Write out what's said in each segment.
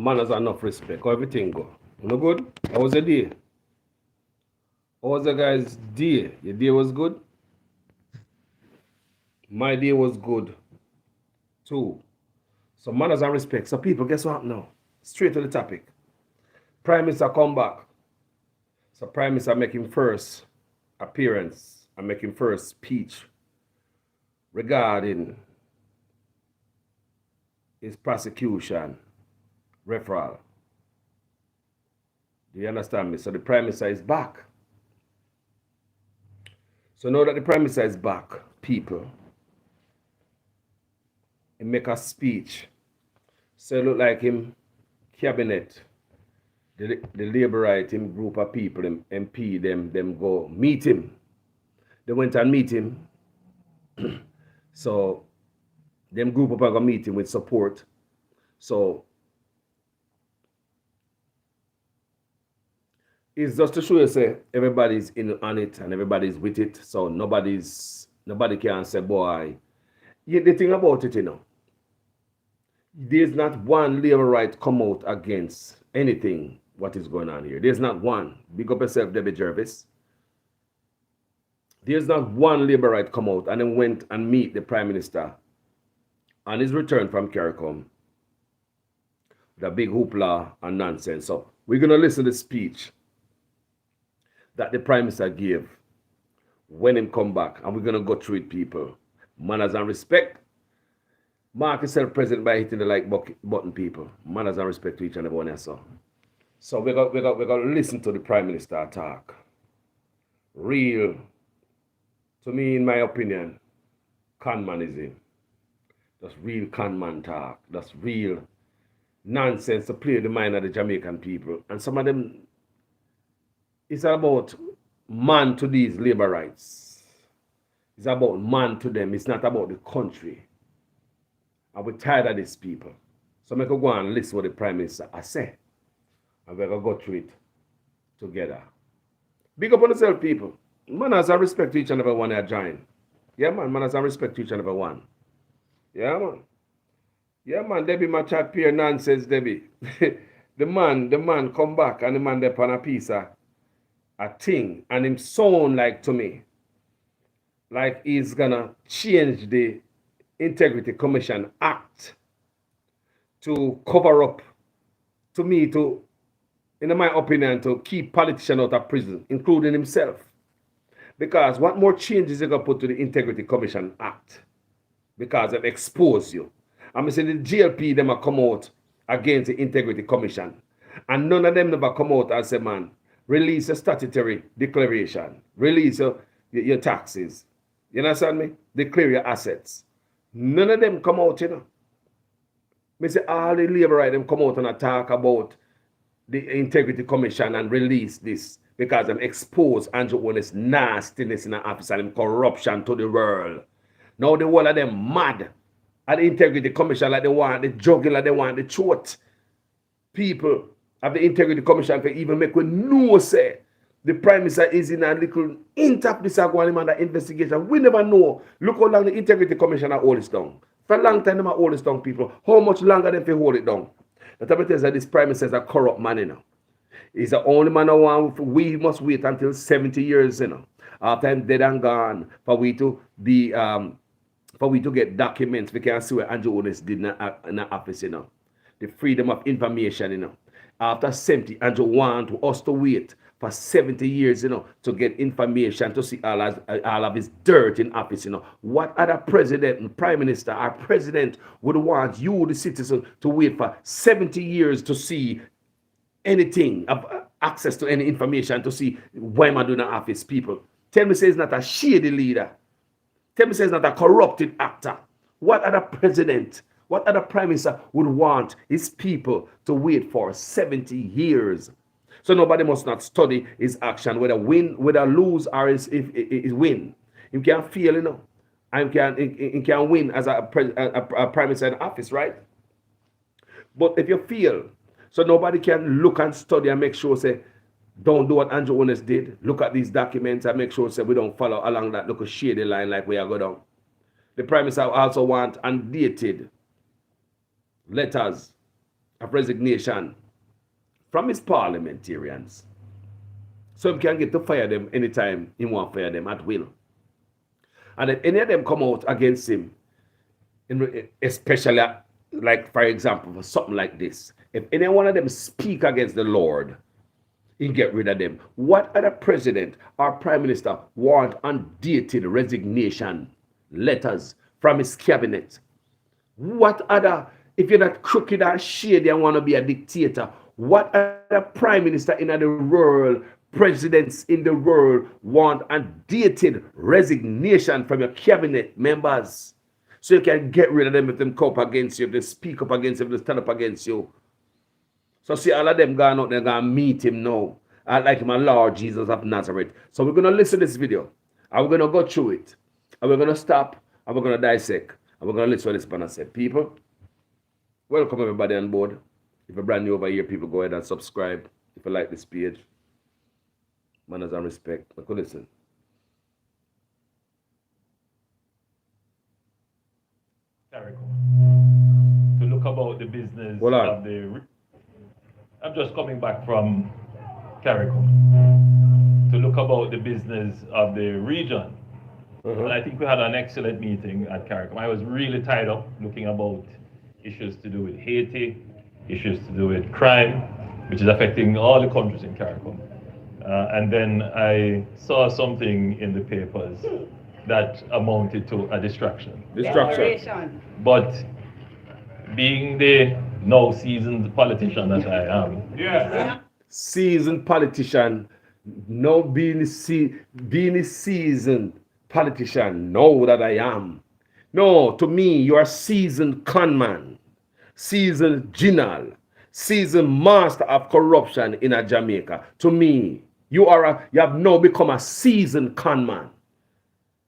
manners and enough respect. How everything go? You know good? How was the day? How was the guy's day? Your day was good? My day was good too. So manners and respect. So people, guess what now? Straight to the topic. Prime Minister come back. So Prime Minister making first appearance and making first speech regarding his prosecution referral. Do you understand me? So the Prime Minister is back. So now that the Prime Minister is back, people, he make a speech. So it look like him cabinet, the Labourite, him group of people, him MP, them go meet him. They went and meet him. So them group up and go meet him with support. So it's just to show you, say, everybody's in on it and everybody's with it. So nobody can say, boy. Yeah, the thing about it, there's not one Labourite come out against anything what is going on here. There's not one. Big up yourself, Debbie Jervis. There's not one Labourite come out and then went and meet the Prime Minister on his return from CARICOM. The big hoopla and nonsense. So we're going to listen to the speech that the Prime Minister gave when him come back. And we're going to go through it, people. Manners and respect. Mark yourself present by hitting the like button, people. Manners and respect to each and every one else. So we're going to listen to the Prime Minister talk. Real, to me, in my opinion, conmanism. That's real conman talk. That's real nonsense to play the mind of the Jamaican people. And some of them, it's about man to these labor rights. It's about man to them. It's not about the country. And we're tired of these people. So I'm going to go and listen what the Prime Minister has said. And we're going to go through it together. Big up on yourself, people. Manners and respect to each and every one that join. Yeah, man. Manners and respect to each and every one. Yeah, man. Yeah, man. Debbie, my chat peer nonsense, Debbie. the man come back and the man there on a piece of a thing. And him sound like to me, like he's gonna change the Integrity Commission Act to cover up, to me, to, in my opinion, to keep politicians out of prison, including himself. Because what more changes are going to put to the Integrity Commission Act? Because they've exposed you. I'm saying the GLP, them have come out against the Integrity Commission. And none of them never come out and say, man, release a statutory declaration. Release your taxes. You understand me? Declare your assets. None of them come out, Me say all the Labour them come out and talk about the Integrity Commission and release this because them expose Andrew Holness nastiness in the office and corruption to the world. Now the whole of them mad at the Integrity Commission like they want the juggling like they want the truth. People of the Integrity Commission can even make we know say the Prime Minister is in a little interp this going on that investigation. We never know. Look how long the Integrity Commission are hold it down. For a long time, they hold it down, people. How much longer they hold it down? The time it is that this Prime Minister is a corrupt man, He's the only man who we must wait until 70 years, After him dead and gone, for we to be for we to get documents. We can see what Andrew Holness did in the office, The freedom of information, After 70, Andrew want us to wait for 70 years, to get information, to see all of his dirt in office, What other president and prime minister or president would want you, the citizen, to wait for 70 years to see anything, have access to any information, to see why am I doing in office, people? Tell me say he's not a shady leader. Tell me say he's not a corrupted actor. What other president, what other prime minister would want his people to wait for 70 years? So nobody must not study his action, whether lose or is win. He can fail, and he can win as a prime minister in office, right? But if you fail, so nobody can look and study and make sure, say, don't do what Andrew Holness did. Look at these documents and make sure, say, we don't follow along that little shady line like we are going down. The prime minister also want undated letters of resignation from his parliamentarians. So he can get to fire them anytime he want to fire them at will. And if any of them come out against him, especially like for example, for something like this, if any one of them speak against the Lord, he get rid of them. What other president or prime minister want undated resignation letters from his cabinet? What other, if you're not crooked or shady and want to be a dictator, what other prime minister in the world, presidents in the world want undated resignation from your cabinet members? So you can get rid of them if they come up against you, if they speak up against you, if they stand up against you. So see all of them going out, they're going to meet him now. Like my Lord Jesus of Nazareth. So we're going to listen to this video. And we're going to go through it. And we're going to stop. And we're going to dissect. And we're going to listen to this man say. People, welcome everybody on board. If you're brand new over here, people go ahead and subscribe. If you like this page. Manners and respect. But go listen. To look about the business of the... I'm just coming back from CARICOM to look about the business of the region. And I think we had an excellent meeting at CARICOM. I was really tied up looking about issues to do with Haiti, issues to do with crime, which is affecting all the countries in CARICOM. And then I saw something in the papers that amounted to a distraction. But being the now seasoned politician that I am. Seasoned politician, no being a seasoned politician, know that I am. No, to me, you are seasoned conman, seasoned general, seasoned master of corruption in a Jamaica. To me, you have now become a seasoned conman.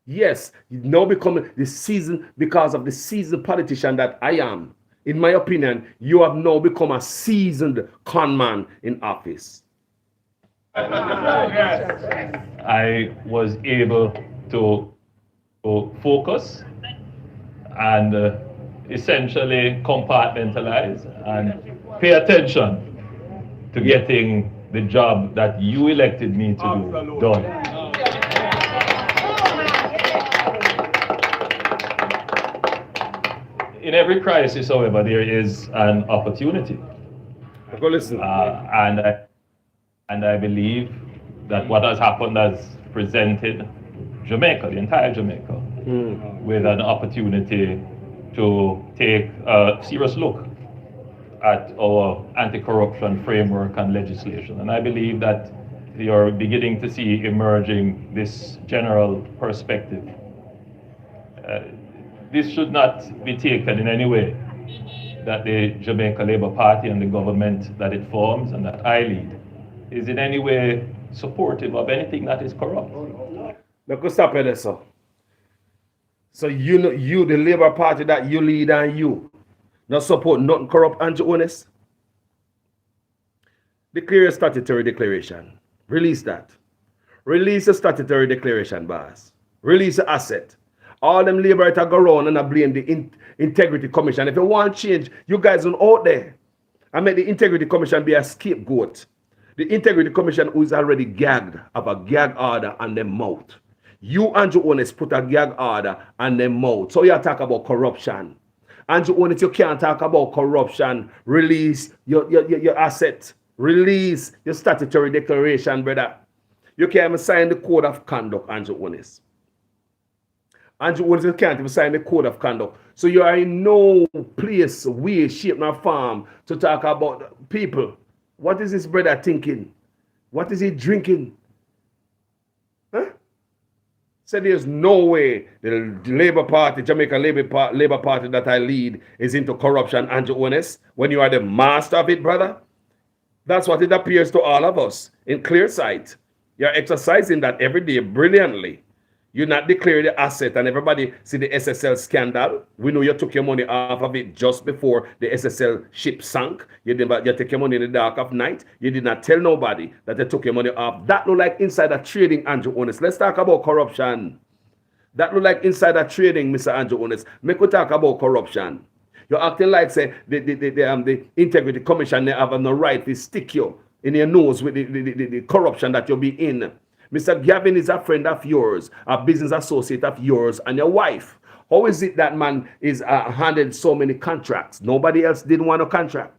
Yes, you now become the seasoned because of the seasoned politician that I am. In my opinion, you have now become a seasoned conman in office. I was able to focus and essentially compartmentalize and pay attention to getting the job that you elected me to do done. In every crisis, however, there is an opportunity. Go listen. And I believe that what has happened has presented Jamaica, the entire Jamaica, with an opportunity to take a serious look at our anti-corruption framework and legislation. And I believe that you're beginning to see emerging this general perspective. This should not be taken in any way that the Jamaica Labour Party and the government that it forms and that I lead is in any way supportive of anything that is corrupt. Look, stop it, so. So you, the Labour Party that you lead and you, not support nothing corrupt and honest? Declare a statutory declaration. Release that. Release a statutory declaration, boss. Release the asset. All them laborers go around and I blame the Integrity Commission. If you want change, you guys are out there. I make the Integrity Commission be a scapegoat. The Integrity Commission who is already gagged have a gag order on their mouth. You, Andrew Holness, put a gag order on their mouth. So you talk about corruption. Andrew Holness, you can't talk about corruption. Release your asset. Release your statutory declaration, brother. You can't even sign the code of conduct, Andrew Holness. Andrew Holness, you can't even sign the code of conduct. So you are in no place, way, shape, nor form to talk about people. What is this brother thinking? What is he drinking? Huh? Said there's no way the Labour Party, Jamaica Labour Party that I lead is into corruption, Andrew Holness, when you are the master of it, brother. That's what it appears to all of us in clear sight. You're exercising that every day brilliantly. You not declare the asset and everybody see the SSL scandal. We know you took your money off of it just before the SSL ship sank. You take your money in the dark of night. You did not tell nobody that they took your money off. That look like insider trading, Andrew Holness. Let's talk about corruption. That look like insider trading, Mr. Andrew Holness. Make we talk about corruption. You're acting like say the integrity commission they have no right to stick you in your nose with the corruption that you'll be in. Mr. Gavin is a friend of yours, a business associate of yours, and your wife. How is it that man is handed so many contracts? Nobody else didn't want a contract.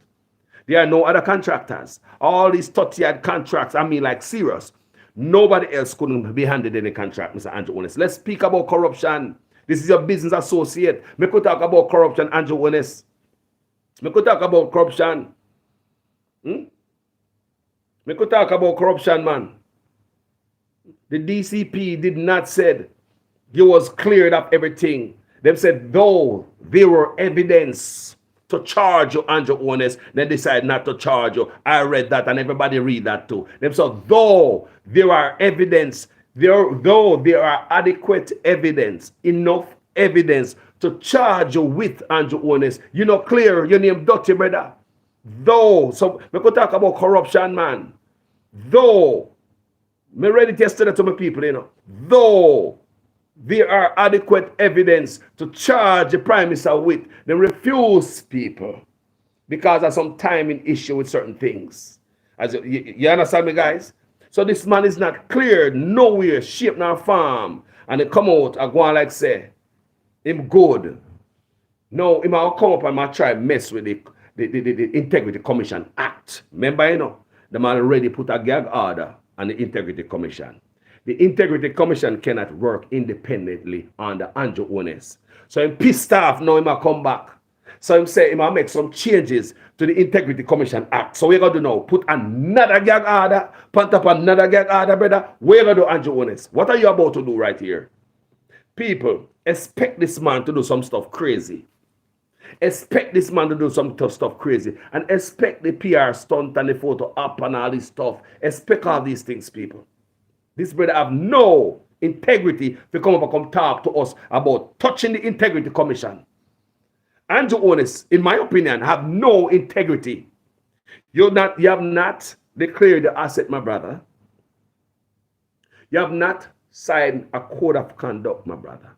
There are no other contractors. All these 30 contracts, I mean like serious. Nobody else couldn't be handed any contract, Mr. Andrew Holness. Let's speak about corruption. This is your business associate. Me could talk about corruption, Andrew Holness. Me could talk about corruption. Me could talk about corruption, man. The DCP did not said you was cleared up everything. They said though there were evidence to charge you, Andrew Holness, they decide not to charge you. I read that and everybody read that too. They said though there are evidence, though there are adequate evidence, enough evidence to charge you with, Andrew Holness. You know clear your name dirty, brother. Though, so we could talk about corruption, man. Though me ready to yesterday to my people, you know. Though there are adequate evidence to charge the Prime Minister with, they refuse people because of some timing issue with certain things. As you understand me, guys? So this man is not cleared nowhere, shape nor form. And they come out and go on like say, him good. No, he might come up and might try mess with the Integrity Commission Act. Remember, you know, the man already put a gag order on the Integrity Commission. The Integrity Commission cannot work independently under Andrew Holness. So I'm pissed off now he might come back. So I'm saying he might make some changes to the Integrity Commission Act. So we're going to do now, put another gag order, put up another gag order, brother. We're going to do Andrew Holness. What are you about to do right here? People, expect this man to do some stuff crazy. Expect this man to do some tough stuff crazy. And expect the PR stunt and the photo up and all this stuff. Expect all these things, people. This brother have no integrity to come up and come talk to us about touching the Integrity Commission. Andrew Holness, in my opinion, have no integrity. You have not declared the asset, my brother. You have not signed a code of conduct, my brother.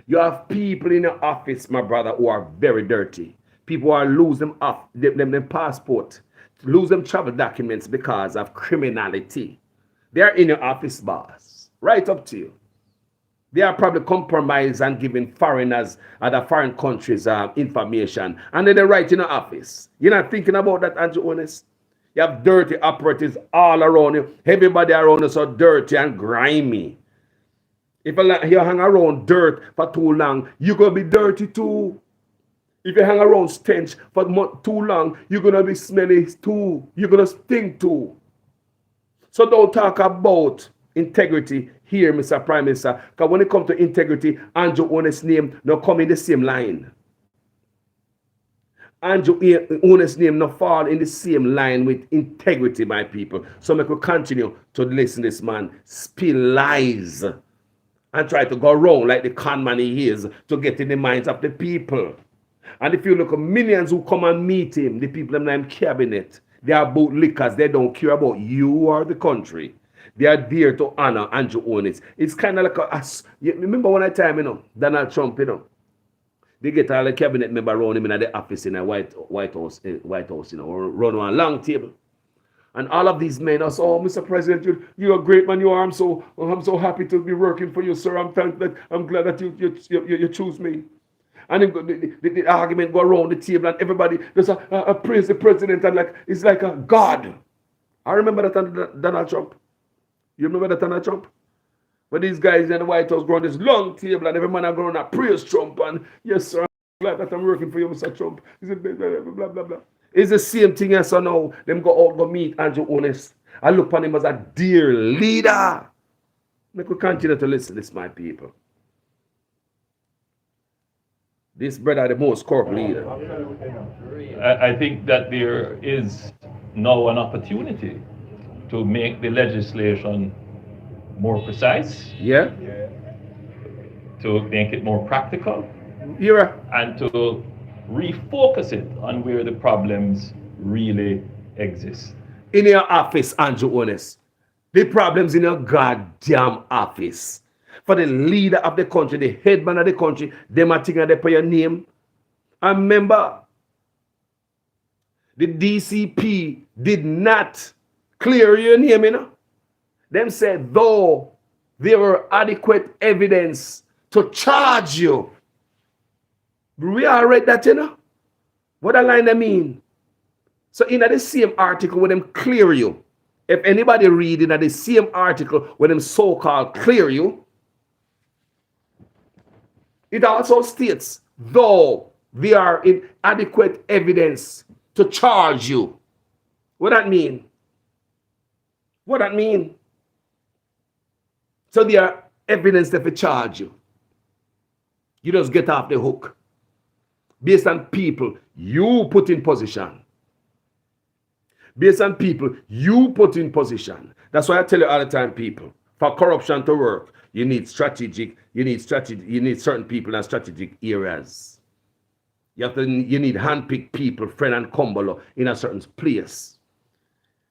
You have people in your office, my brother, who are very dirty. People who are losing them passport, lose them travel documents because of criminality. They are in your office, boss. Right up to you. They are probably compromised and giving foreigners, other foreign countries information. And then they write in your office. You're not thinking about that, Andrew Holness? You have dirty operatives all around you. Everybody around you so dirty and grimy. If you hang around dirt for too long, you're going to be dirty too. If you hang around stench for too long, you're going to be smelly too. You're going to stink too. So don't talk about integrity here, Mr. Prime Minister. Because when it comes to integrity, Andrew Holness' name no come in the same line. Andrew Holness' name no fall in the same line with integrity, my people. So we will continue to listen to this man spill lies and try to go around like the con man he is to get in the minds of the people. And if you look at millions who come and meet him, the people in the cabinet, they are both lickers. They don't care about you or the country. They are there to honor Andrew Holness. It's kind of like remember one time, Donald Trump, they get all the cabinet member around him in the office in a White House, run on a long table. And all of these men are so, oh, Mr. President, you're a great man, you are. I'm so happy to be working for you, sir. I'm glad that you choose me. And the argument go around the table and everybody just praise the president and it's like a God. I remember that under Donald Trump. You remember that Donald Trump? But these guys in the White House go on this long table and every man are going to praise Trump and yes, sir, I'm glad that I'm working for you, Mr. Trump. He said, blah, blah, blah. It's the same thing as so now. Them go out, go meet Andrew Holness. I look upon him as a dear leader. Make we continue to listen to this, my people. This brother, the most corrupt leader. I think that there is now an opportunity to make the legislation more precise. Yeah. To make it more practical. Yeah. And to refocus it on where the problems really exist. In your office, Andrew Holness. The problems in your goddamn office. For the leader of the country, the headman of the country, them are thinking they put your name. And remember, the DCP did not clear your name, you know. Them said, though there were adequate evidence to charge you. We all read that, you know. What that line I mean? So in the same article where them clear you, if anybody read in the same article where them so-called clear you, it also states, though there are inadequate evidence to charge you. What that mean? What that mean? So there are evidence that will charge you. You just get off the hook. Based on people you put in position. Based on people you put in position. That's why I tell you all the time, people, for corruption to work, you need certain people in strategic areas. You need handpicked people, friend and cumberer in a certain place.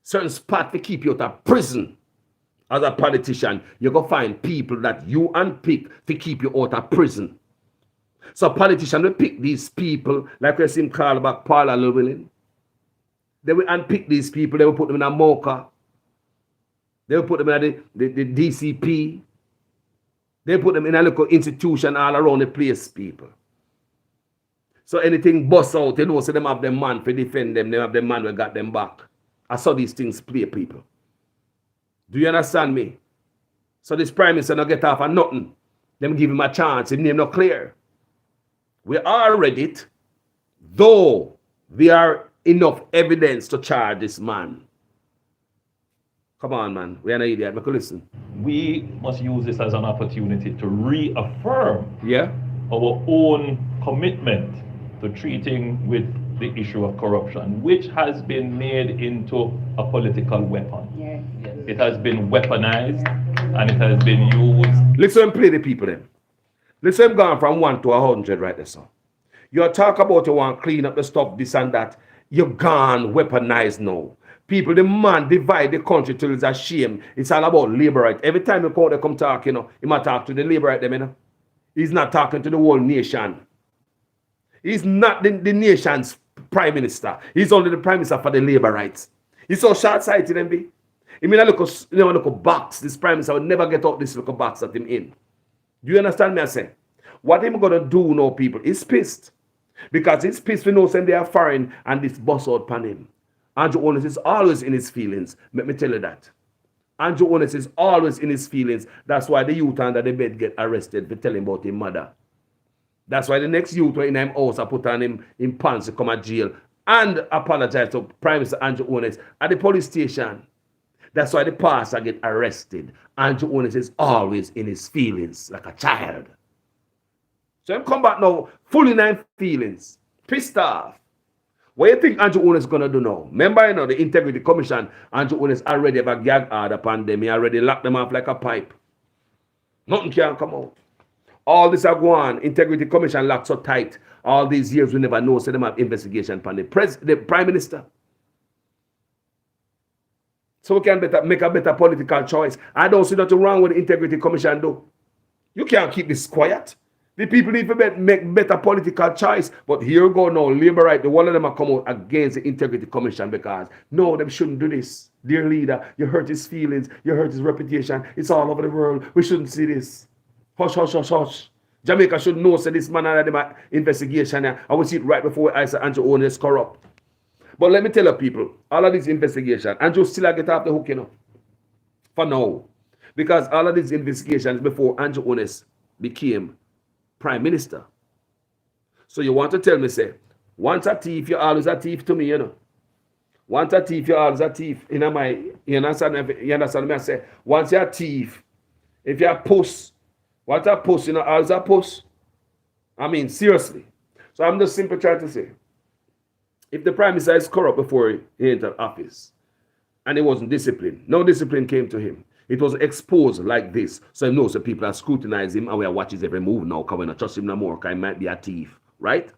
Certain spot to keep you out of prison. As a politician, you go find people that you unpick to keep you out of prison. So politicians will pick these people, like we see him call back Paul Llewellyn. They will unpick these people, they will put them in a mocha. They will put them in the DCP. They put them in a little institution all around the place, people. So anything bust out, you know, so them have them man to defend them, they have them man who got them back. I saw these things play, people. Do you understand me? So this prime minister not get off of nothing. Them give him a chance, his name not clear. We all read it, though there are enough evidence to charge this man. Come on, man. We are not idiot. Make listen. We must use this as an opportunity to reaffirm Yeah. our own commitment to treating with the issue of corruption, which has been made into a political weapon. Yes. It has been weaponized and it has been used. Listen, play the people then. Listen, gone from 1 to 100 right there, so. You talk about you want to clean up the stuff, this and that. You're gone, weaponized now. People, the man divide the country till it's a shame. It's all about labor right. Every time you come talk, you know, he might talk to the labor right them, you know. He's not talking to the whole nation. He's not the nation's prime minister. He's only the prime minister for the labor rights. He's so short-sighted, MB. He mean a little box. This prime minister would never get out this little box that him in. Do you understand me? I say, what him gonna do now, people? He's pissed. Because he's pissed we know saying they are foreign and this bust out pan him. Andrew Holness is always in his feelings. Let me tell you that. Andrew Holness is always in his feelings. That's why the youth under the bed get arrested for telling about his mother. That's why the next youth in him house I put on him in pants to come at jail and apologize to Prime Minister Andrew Holness at the police station. That's why the pastor get arrested. Andrew Holness is always in his feelings like a child. So him come back now, full in his feelings, pissed off. What do you think Andrew Holness is going to do now? Remember, you know, the Integrity Commission, Andrew Holness already have a gag order upon them. He already locked them off like a pipe. Nothing can come out. All this are going. Integrity Commission locked so tight. All these years we never know. So them have investigation upon the Prime Minister. So we can make a better political choice. I don't see nothing wrong with the Integrity Commission though. You can't keep this quiet. The people need to make better political choice. But here we go now, labor right, the one of them are come out against the Integrity Commission because no, them shouldn't do this. Dear leader, you hurt his feelings, you hurt his reputation. It's all over the world. We shouldn't see this. Hush, hush, hush, hush. Jamaica should know say this man had an investigation. I will see it right before I say Andrew Holness is corrupt. But let me tell you people, all of this investigation, Andrew still get off the hook, you know. For now. Because all of these investigations before Andrew Holness became Prime Minister. So you want to tell me, say, once a thief, you're always a thief to me, you know. Once a thief, you're always a thief. You understand me? I say, once you're a thief, if you're a puss, what's a puss, you know, always a puss. I mean, seriously. So I'm just simply trying to say, if the Prime Minister is corrupt before he entered office, and he wasn't disciplined, no discipline came to him. It was exposed like this. So he knows that people are scrutinizing him and we are watching his every move now because we don't trust him no more because he might be a thief. Right?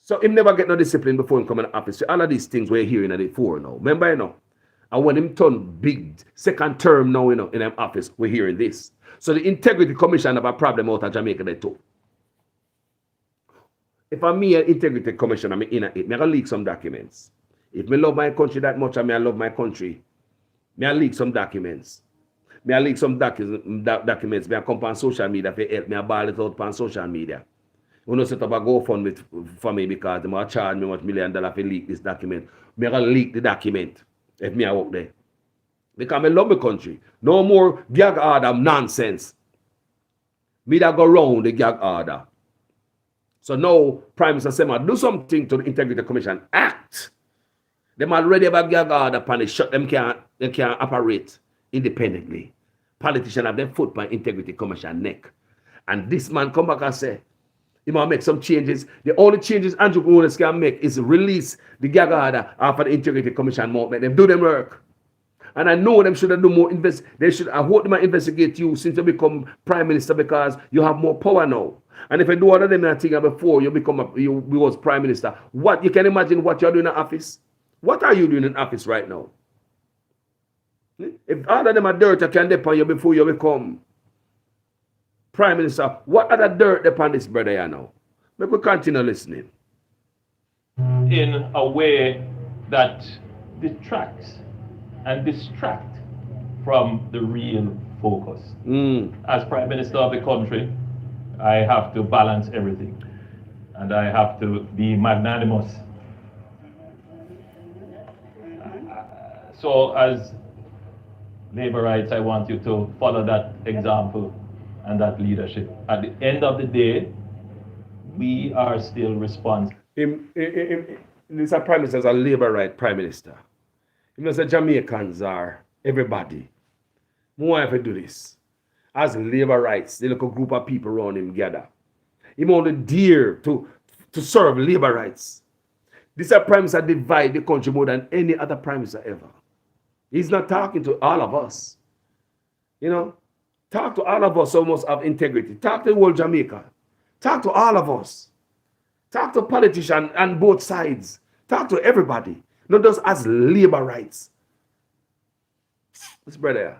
So him never get no discipline before him coming to office. So all of these things we're hearing at it for now. Remember, you know? And when him turn big second term now, you know, in him office, we're hearing this. So the Integrity Commission have a problem out of Jamaica they too. if I'm me an integrity commission, I'm in it, me I leak some documents. If me love my country that much, and me I love my country, me I leak some documents. Me I leak some documents. Me I come on social media for help. Me I ball it out on social media. You know, set up a GoFundMe for me because they might charge me $1 million for leak this document. Me I gonna leak the document if me I work there. Because I love my country. No more gag order nonsense. Me that go round the gag order. So now, Prime Minister Sema, do something to the Integrity Commission. Act. Them already have a gag order upon it. Shut them can't operate independently. Politicians have their foot by Integrity Commission neck. And this man come back and say, he might make some changes. The only changes Andrew Holness can make is release the gag order after the Integrity Commission won't make them do them work. And I know them should do more I hope they might investigate you since you become Prime Minister because you have more power now. And if I do other than that thing before you was Prime Minister, what you can imagine what you're doing in office? What are you doing in office right now? If all of them are dirt, I can depend on you before you become Prime Minister. What other dirt upon this brother you know? Let me continue listening. In a way that detracts and distract from the real focus. As Prime Minister of the country, I have to balance everything. And I have to be magnanimous. So as labor rights, I want you to follow that example and that leadership. At the end of the day, we are still responsible. This Prime Minister is a labor right Prime Minister. You know, the Jamaicans are everybody. We want to do this. As labor rights, the little group of people around him gather. He only dare to serve labor rights. This Prime Minister divide the country more than any other Prime Minister ever. He's not talking to all of us. You know, talk to all of us who must have integrity. Talk to the whole Jamaica. Talk to all of us. Talk to politicians on both sides. Talk to everybody. Not just as labor rights. This brother.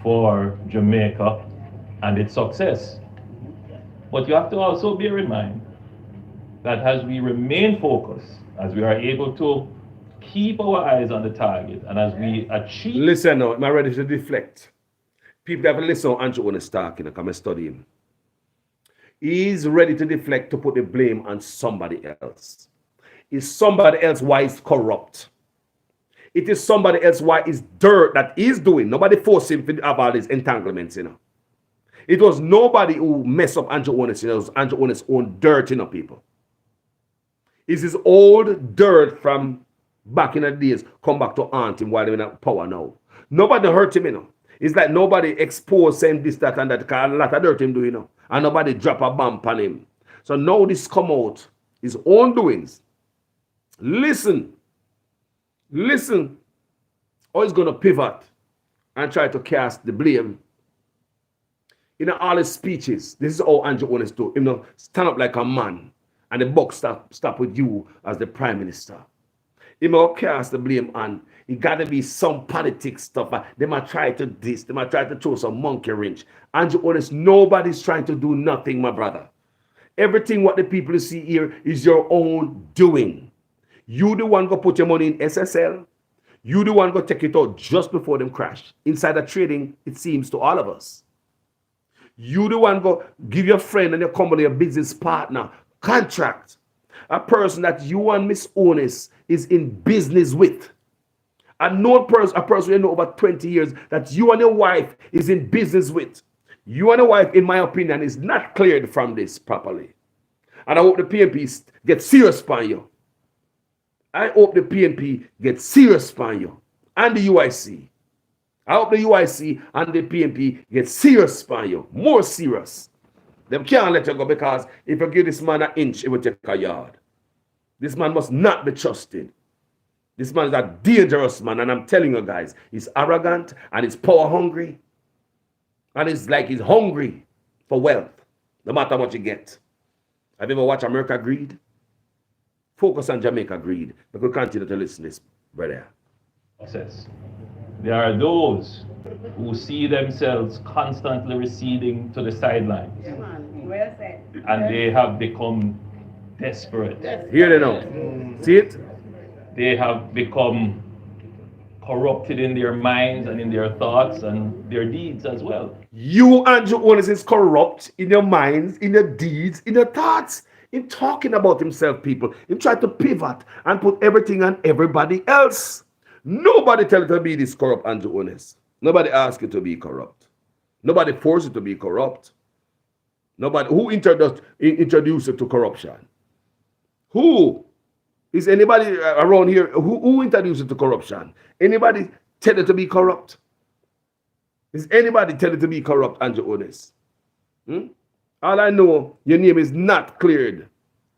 For Jamaica and its success. But you have to also bear in mind that as we remain focused, as we are able to keep our eyes on the target, and as we achieve... Listen now, I'm ready to deflect. People have to listen to Andrew Holness talking, and come and study him. He's ready to deflect, to put the blame on somebody else. Is somebody else why he's corrupt. It is somebody else why it's dirt that he's doing. Nobody forced him to have all these entanglements, you know. It was nobody who messed up Andrew Holness, you know. It was Andrew Holness' own dirt, you know, people. It's his old dirt from back in the days come back to haunt him while they're in power now. Nobody hurt him, you know. It's like nobody exposed saying this, that, and that, because a lot of dirt him do, you know. And nobody drop a bomb on him. So now this come out, his own doings. Listen. Listen. Or he's going to pivot and try to cast the blame. In all his speeches, this is how Andrew Holness do. You know, stand up like a man. And the buck stop with you as the Prime Minister. He might cast the blame on. It got to be some politics stuff. They might try to this. They might try to throw some monkey wrench. Andrew Holness, nobody's trying to do nothing, my brother. Everything what the people see here is your own doing. You the one go put your money in SSL. You the one go take it out just before them crash. Insider trading, it seems to all of us. You the one go give your friend and your company, your business partner, contract. A person that you and Miss Holness is in business with. A person you know over 20 years that you and your wife is in business with. You and your wife, in my opinion, is not cleared from this properly. And I hope the PNP get serious upon you. I hope the PNP get serious upon you. And the UIC. I hope the UIC and the PNP get serious upon you. More serious. They can't let you go because if you give this man an inch, it will take a yard. This man must not be trusted. This man is a dangerous man, and I'm telling you guys, he's arrogant and he's power hungry. And it's like he's hungry for wealth, no matter what you get. Have you ever watched America Greed? Focus on Jamaica Greed. But we'll continue to listen to this, brother. There are those who see themselves constantly receding to the sidelines. Well said. and they have become desperate. Here they know. See it? They have become corrupted in their minds and in their thoughts and their deeds as well. You, Andrew Holness, is corrupt in your minds, in your deeds, in your thoughts, in talking about himself, people. In trying to pivot and put everything on everybody else. Nobody tell you to be this corrupt, Andrew Holness. Nobody ask you to be corrupt. Nobody force you to be corrupt. Nobody. Who introduced you to corruption? Who? Is anybody around here who introduced you to corruption? Anybody tell you to be corrupt? Is anybody tell you to be corrupt, Andrew Holness? All I know, your name is not cleared.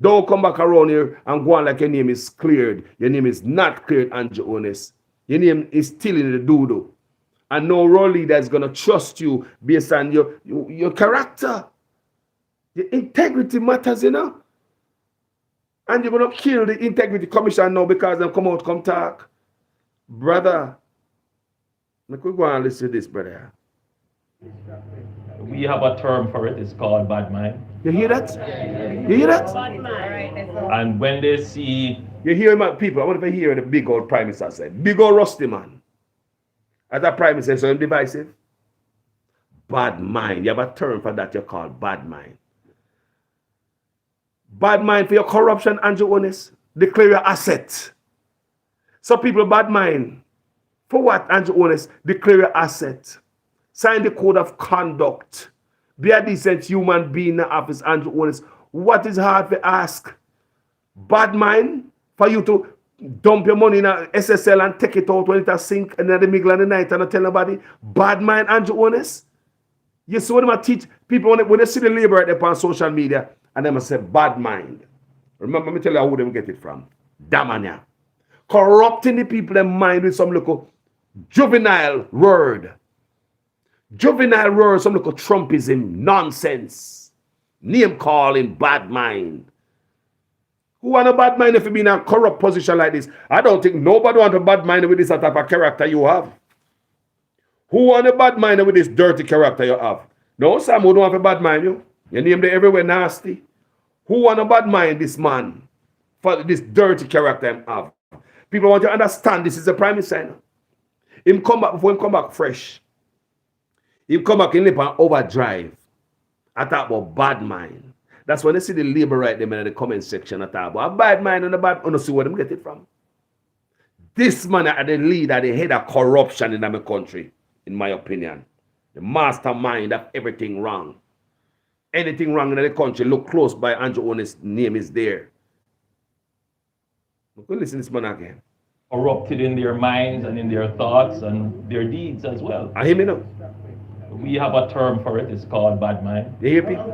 Don't come back around here and go on like your name is cleared. Your name is not cleared, Andrew Holness. Your name is still in the doodle. And no role leader is going to trust you based on your character. Your integrity matters, you know. And you're going to kill the integrity commission now because they come out, come talk. Brother, I could go and listen to this, brother. We have a term for it. It's called bad mind. You hear that? You hear that? And when they see... You hear my people, I want to hear the big old prime minister say, big old rusty man. As a prime minister, so divisive. Bad mind. You have a term for that you call bad mind. Bad mind for your corruption, Andrew Holness. Declare your asset. So people bad mind. For what, Andrew Holness? Declare your asset. Sign the code of conduct. Be a decent human being in the office, Andrew Holness. What is hard to ask? Bad mind for you to dump your money in a SSL and take it out when it sink and then the middle of the night and not tell nobody. Bad mind, Andrew Holness. You see what I teach people when they see the labor right there on social media and they must say bad mind. Remember me tell you who them get it from. Damania. Corrupting the people in mind with some little juvenile word. Juvenile word, some little Trumpism, nonsense. Name calling, bad mind. Who want a bad mind if you be in a corrupt position like this? I don't think nobody want a bad mind with this type of character you have. Who want a bad mind with this dirty character you have? No, Sam, who don't have a bad mind, you? Your name there everywhere nasty. Who want a bad mind, this man, for this dirty character him have? People want to understand this is a prime minister. Him come back before him come back fresh. Him come back in live on overdrive. I talk about bad mind. That's when they see the labor right there in the comment section. I talk about a bad mind and a bad. I don't see where them get it from. This man at the lead at the head of corruption in my country, in my opinion. The mastermind of everything wrong. Anything wrong in the country, look close by Andrew Holness' name is there. Go listen to this man again. Corrupted in their minds and in their thoughts and their deeds as well. I hear me now. We have a term for it. It's called bad mind. You hear people?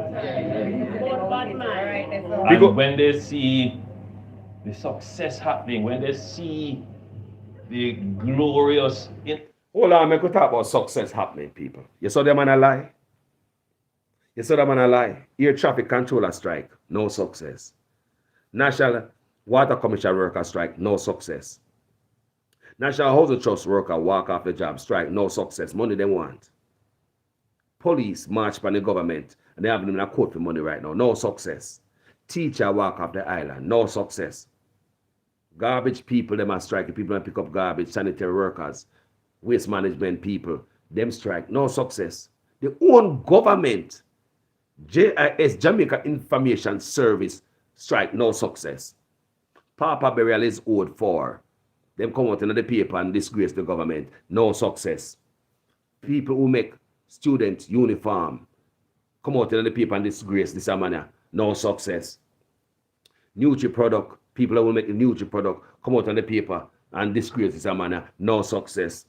And when they see the success happening, when they see the glorious... Hold on, I could talk about success happening, people. You saw them man a lie? You saw them man a lie? Air traffic controller strike, no success. National Water Commission worker strike, no success. National Housing Trust worker walk off the job, strike, no success. Money they want. Police march by the government and they have them in a court for money right now, no success. Teacher walk off the island, no success. Garbage people, them are striking. People that pick up garbage, sanitary workers, waste management people, them strike, no success. The own government, JIS, Jamaica Information Service, strike, no success. Papa burial is owed for. Them come out in the paper and disgrace the government, no success. People who make student uniform, come out in the paper and disgrace this manner, no success. Nutri product, people who will make the Nutri product, come out on the paper and disgrace this manner, no success.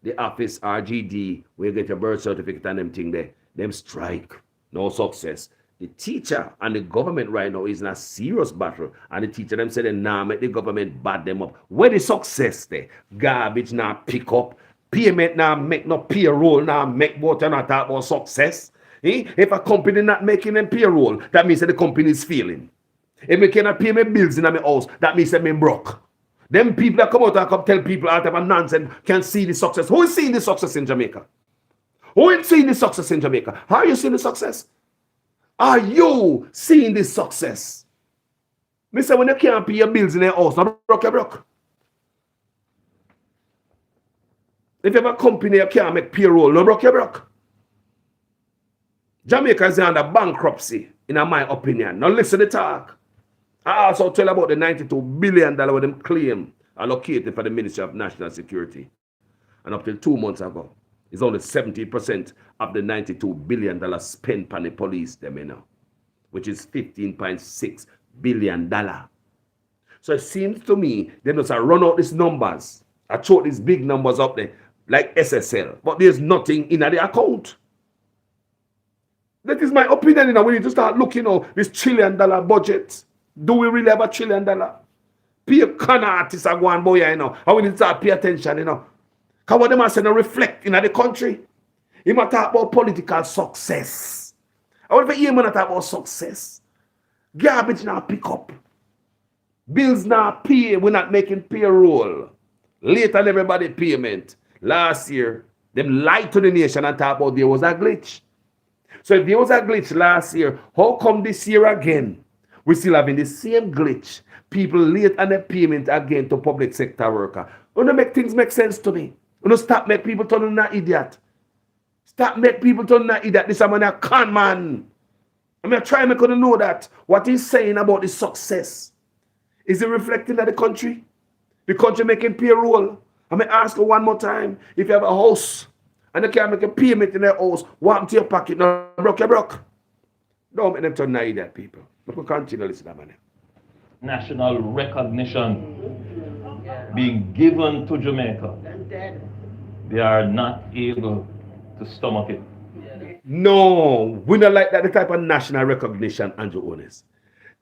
The office RGD, where you get your birth certificate and them thing there, them strike, no success. The teacher and the government right now is in a serious battle. And the teacher them say they nah make the government bad them up. Where the success there? Garbage now pick up. Payment now make no payroll now make what not talk about success. If a company not making them payroll, that means that the company is failing. If me cannot pay my bills in my house, that means that me broke. Them people that come out and come tell people all type of nonsense can see the success. Who is seeing the success in Jamaica? Who is seeing the success in Jamaica? How are you seeing the success? Are you seeing this success? Me say when you can't pay your bills in your house, no broke, you broke. If you have a company you can't make payroll, no broke, you broke. Jamaica is under bankruptcy, in my opinion. Now listen to the talk. I also tell about the $92 billion with them claim allocated for the Ministry of National Security. And up till 2 months ago, it's only 70% of the $92 billion spent on the police, them, you know, which is $15.6 billion. So it seems to me they must have run out these numbers. I throw these big numbers up there, like SSL, but there's nothing in the account. That is my opinion. You know, we need to start looking at this $1 trillion budget. Do we really have $1 trillion? Pay a con artists are going boy, you know. How we need to start pay attention, you know. Because what they must say, reflect in the country. You must talk about political success. I want to hear man talk about success. Garbage now pick up. Bills now pay. We're not making payroll. Late on everybody payment. Last year, them lied to the nation and talk about there was a glitch. So if there was a glitch last year, how come this year again? We're still having the same glitch. People late on the payment again to public sector worker. You know, make things make sense to me. You know, stop make people turn on an idiot. Stop make people turn on an idiot. This is a con man. I'm trying to make you know that what he's saying about the success, is it reflecting at the country? The country making payroll. I'm going to ask you one more time. If you have a house and you can't make a payment in their house, what happened to your pocket? No, broke, you broke. Don't make them turn on idiot, people. But we continue to listen to that. National recognition being given to Jamaica. They are not able to stomach it. No, we don't like that the type of national recognition, Andrew Holness.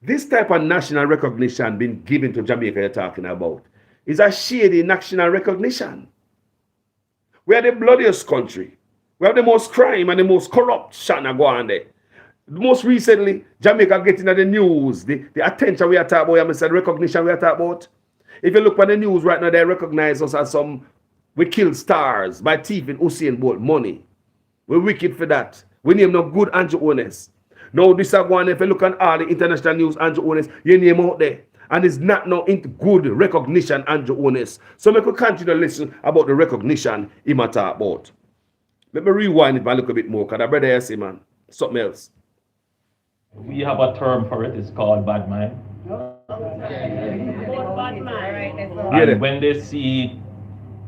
This type of national recognition being given to Jamaica you're talking about is a shady national recognition. We are the bloodiest country. We have the most crime and the most corruption go on there. Most recently, Jamaica getting at the news, the attention we are talking about, the recognition we are talking about. If you look at the news right now, they recognize us as we kill stars by thieving Usain Bolt money. We're wicked for that. We name no good Andrew Holness. Now this is one, if you look at all the international news, Andrew Holness, you name out there. And it's not no good recognition, Andrew Holness. So we could continue to listen about the recognition he might talk about. Let me rewind it by a little bit more, because I brother here say, man, something else. We have a term for it, it's called bad mind. And when they see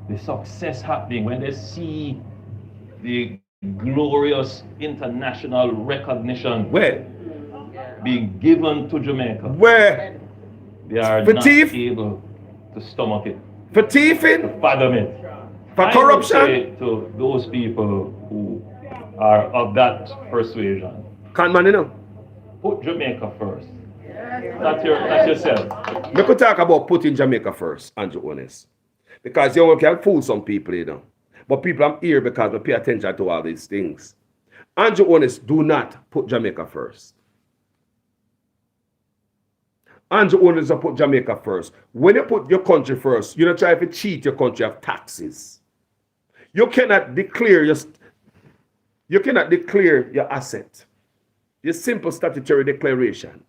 the success happening, when they see the glorious international recognition being given to Jamaica, they are not able to stomach it. For thieving? To fathom it. For corruption? I would say to those people who are of that persuasion, can't man, you know. Put Jamaica first. That's yourself. We could talk about putting Jamaica first, Andrew Holness. Because you can fool some people, you know. But people are here because they pay attention to all these things. Andrew Holness, do not put Jamaica first. Andrew Holness, put Jamaica first. When you put your country first, you don't try to cheat your country of taxes. You cannot declare your asset. Your simple statutory declaration.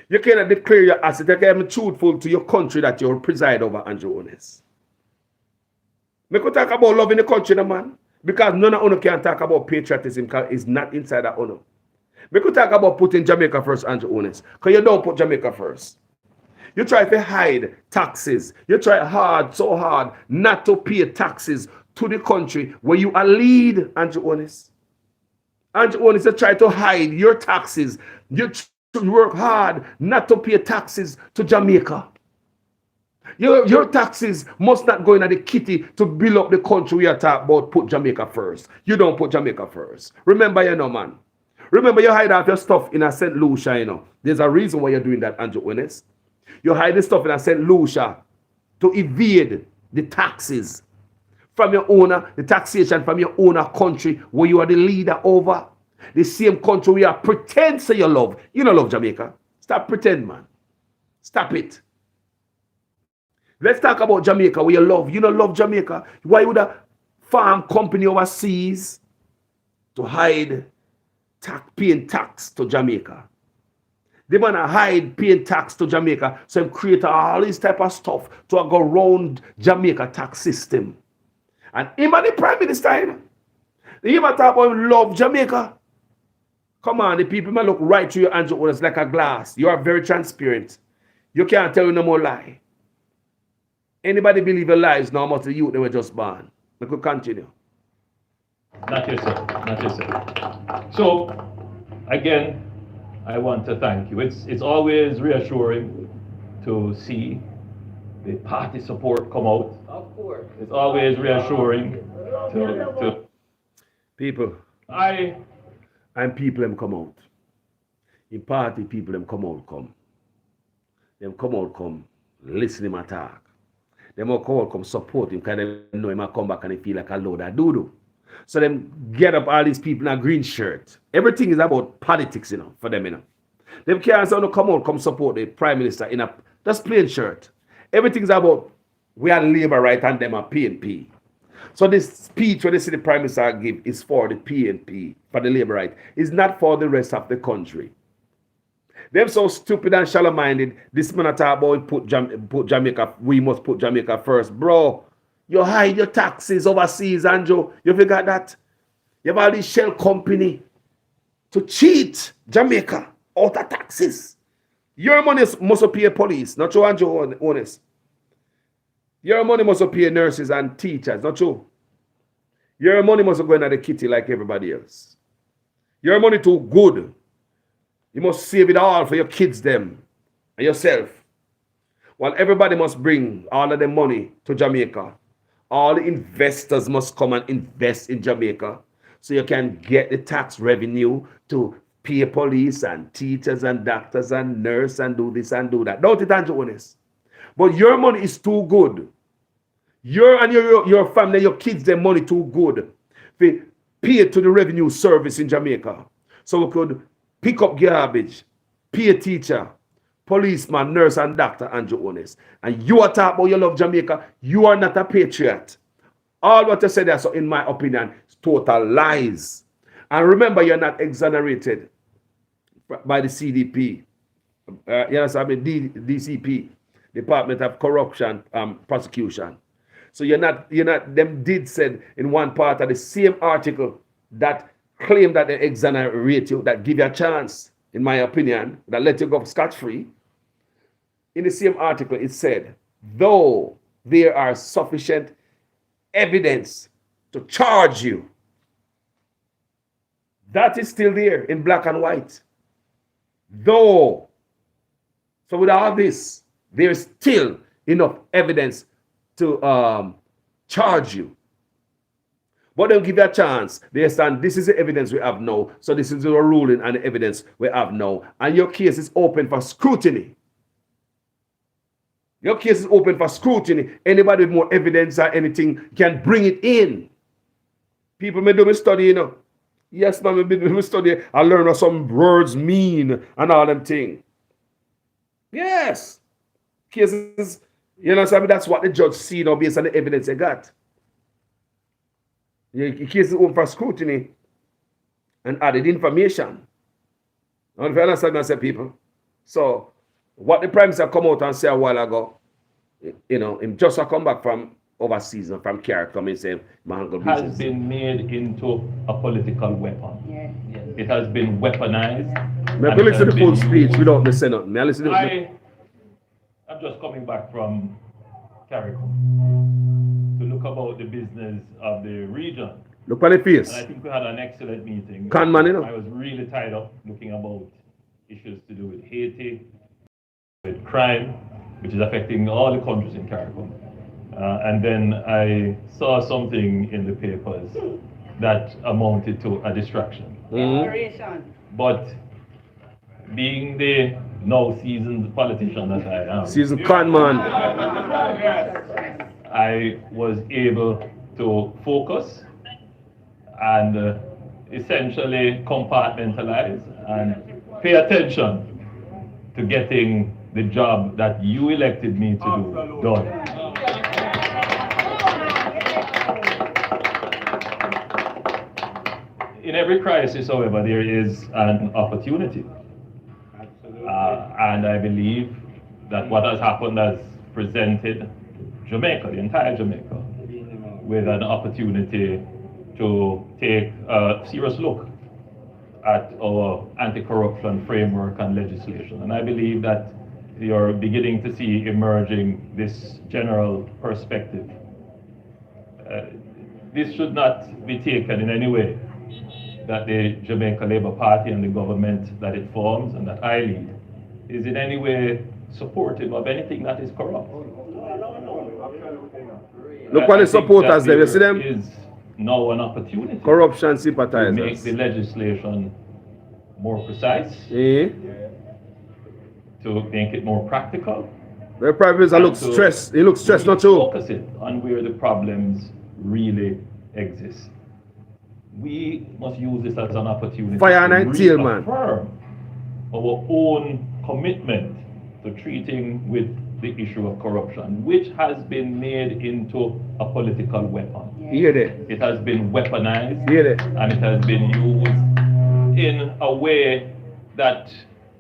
You cannot declare your asset. You cannot be truthful to your country that you preside over, Andrew Holness. We could talk about loving the country, no, man. Because none of us can talk about patriotism because it's not inside that honor. We could talk about putting Jamaica first, Andrew Holness. Because you don't put Jamaica first. You try to hide taxes. You try so hard, not to pay taxes to the country where you are lead, Andrew Holness. Andrew Holness, you try to hide your taxes. You work hard not to pay taxes to Jamaica. Your taxes must not go in the kitty to build up the country we are talking about. Put Jamaica first. You don't put Jamaica first. Remember, you know, man. Remember, you hide out your stuff in a St. Lucia, you know. There's a reason why you're doing that, Andrew Holness. You hide the stuff in a St. Lucia to evade the taxes from your owner, the taxation from your owner country where you are the leader over. The same country where you pretend say you love. You don't love Jamaica. Stop pretend, man. Stop it. Let's talk about Jamaica where you love. You don't love paying tax to Jamaica. They want to hide paying tax to Jamaica, so they create all this type of stuff to go around Jamaica tax system. And him and the Prime Minister, you know, they even talk about him love Jamaica. Come on, the people may look right through your Andrew Holness like a glass. You are very transparent. You can't tell you no more lie. Anybody believe a lie is now much the youth they were just born. We could continue. Not yourself, not yourself. So, again, I want to thank you. It's always reassuring to see the party support come out. Of course. It's always reassuring to people. And people them come out. In party people them come out come. Them come out come listen him attack. Them all come out come support him because they know him a come back and they feel like a load of doo-doo. So them get up all these people in a green shirt. Everything is about politics, you know, for them, you know. Them can't say, no, come out, come support the Prime Minister in a just plain shirt. Everything's about we are labor right and them are PNP. So this speech when they see the Prime Minister give is for the PNP, for the labor right. It's not for the rest of the country. Them so stupid and shallow-minded. This man talk about put Jamaica, we must put Jamaica first. Bro, you hide your taxes overseas, Andrew. You forgot that? You have all this shell company to cheat Jamaica out of taxes. Your money must pay police, not true, Andrew Holness. Your money must pay nurses and teachers, not true. Your money must go into the kitty like everybody else. Your money too good. You must save it all for your kids, them, and yourself. While everybody must bring all of their money to Jamaica. All the investors must come and invest in Jamaica so you can get the tax revenue to pay police and teachers and doctors and nurses and do this and do that. Don't it, Andrew Holness? But your money is too good. Your family, your kids, their money too good. They pay it to the revenue service in Jamaica. So we could pick up garbage, pay a teacher, policeman, nurse, and doctor, Andrew Holness. And you are talking about you love Jamaica. You are not a patriot. All what you said there, so in my opinion, is total lies. And remember, you're not exonerated by the CDP. Yes, I mean DCP, Department of Corruption Prosecution. So you're not, them did said in one part of the same article that claim that they exonerate you, that give you a chance, in my opinion, that let you go scot-free. In the same article, it said, though there are sufficient evidence to charge you, that is still there in black and white. Though. So with all this, there's still enough evidence to charge you. But they'll give you a chance. They stand, this is the evidence we have now. So this is the ruling and the evidence we have now. And your case is open for scrutiny. Your case is open for scrutiny. Anybody with more evidence or anything can bring it in. People may do me study, you know. Yes, man, we study. I learn what some words mean and all them things. Yes. Cases, you know, that's what the judge see now based on the evidence they got. Your case is open for scrutiny and added information. I don't know if you understand what I say, people. So, what the Prime Minister come out and say a while ago, you know, him just come back from overseas and from Carrick and say, my uncle has been made into a political weapon. Yeah. It has been weaponized. May I listen to the full speech without me saying nothing? May I listen to I'm just coming back from Carrick to look about the business of the region. Look on the face. And I think we had an excellent meeting. Can man, you know. I was really tied up looking about issues to do with Haiti, with crime, which is affecting all the countries in CARICOM. And then I saw something in the papers that amounted to a distraction. But being the now seasoned politician that I am, seasoned con man, I was able to focus and essentially compartmentalize and pay attention to getting the job that you elected me to do done. In every crisis, however, there is an opportunity. And I believe that what has happened has presented Jamaica, the entire Jamaica, with an opportunity to take a serious look at our anti-corruption framework and legislation. And I believe that you're beginning to see emerging this general perspective. This should not be taken in any way that the Jamaica Labour Party and the government that it forms and that I lead is in any way supportive of anything that is corrupt. Look what the supporters there, you see them? Is now an opportunity. Corruption to sympathizers. make the legislation more precise, to make it more practical. The Prime Minister looks stressed. He looks stressed, not too. Focus it on where the problems really exist. We must use this as an opportunity Fire to and teal, man. reaffirm our own commitment to treating with the issue of corruption, which has been made into a political weapon. Hear that? It has been weaponized, Hear that? and it has been used in a way that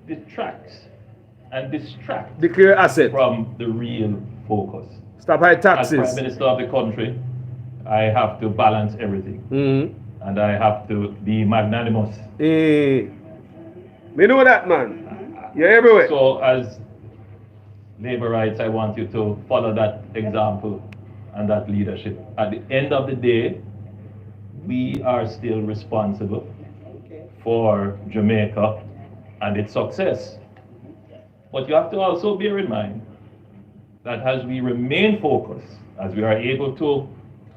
detracts and distracts Declare asset. from the real focus. Stop high As taxes. Prime Minister of the country, I have to balance everything, and I have to be magnanimous. Me know that, man. You're everywhere. So as labor rights, I want you to follow that example and that leadership. At the end of the day, we are still responsible for Jamaica and its success. But you have to also bear in mind that as we remain focused, as we are able to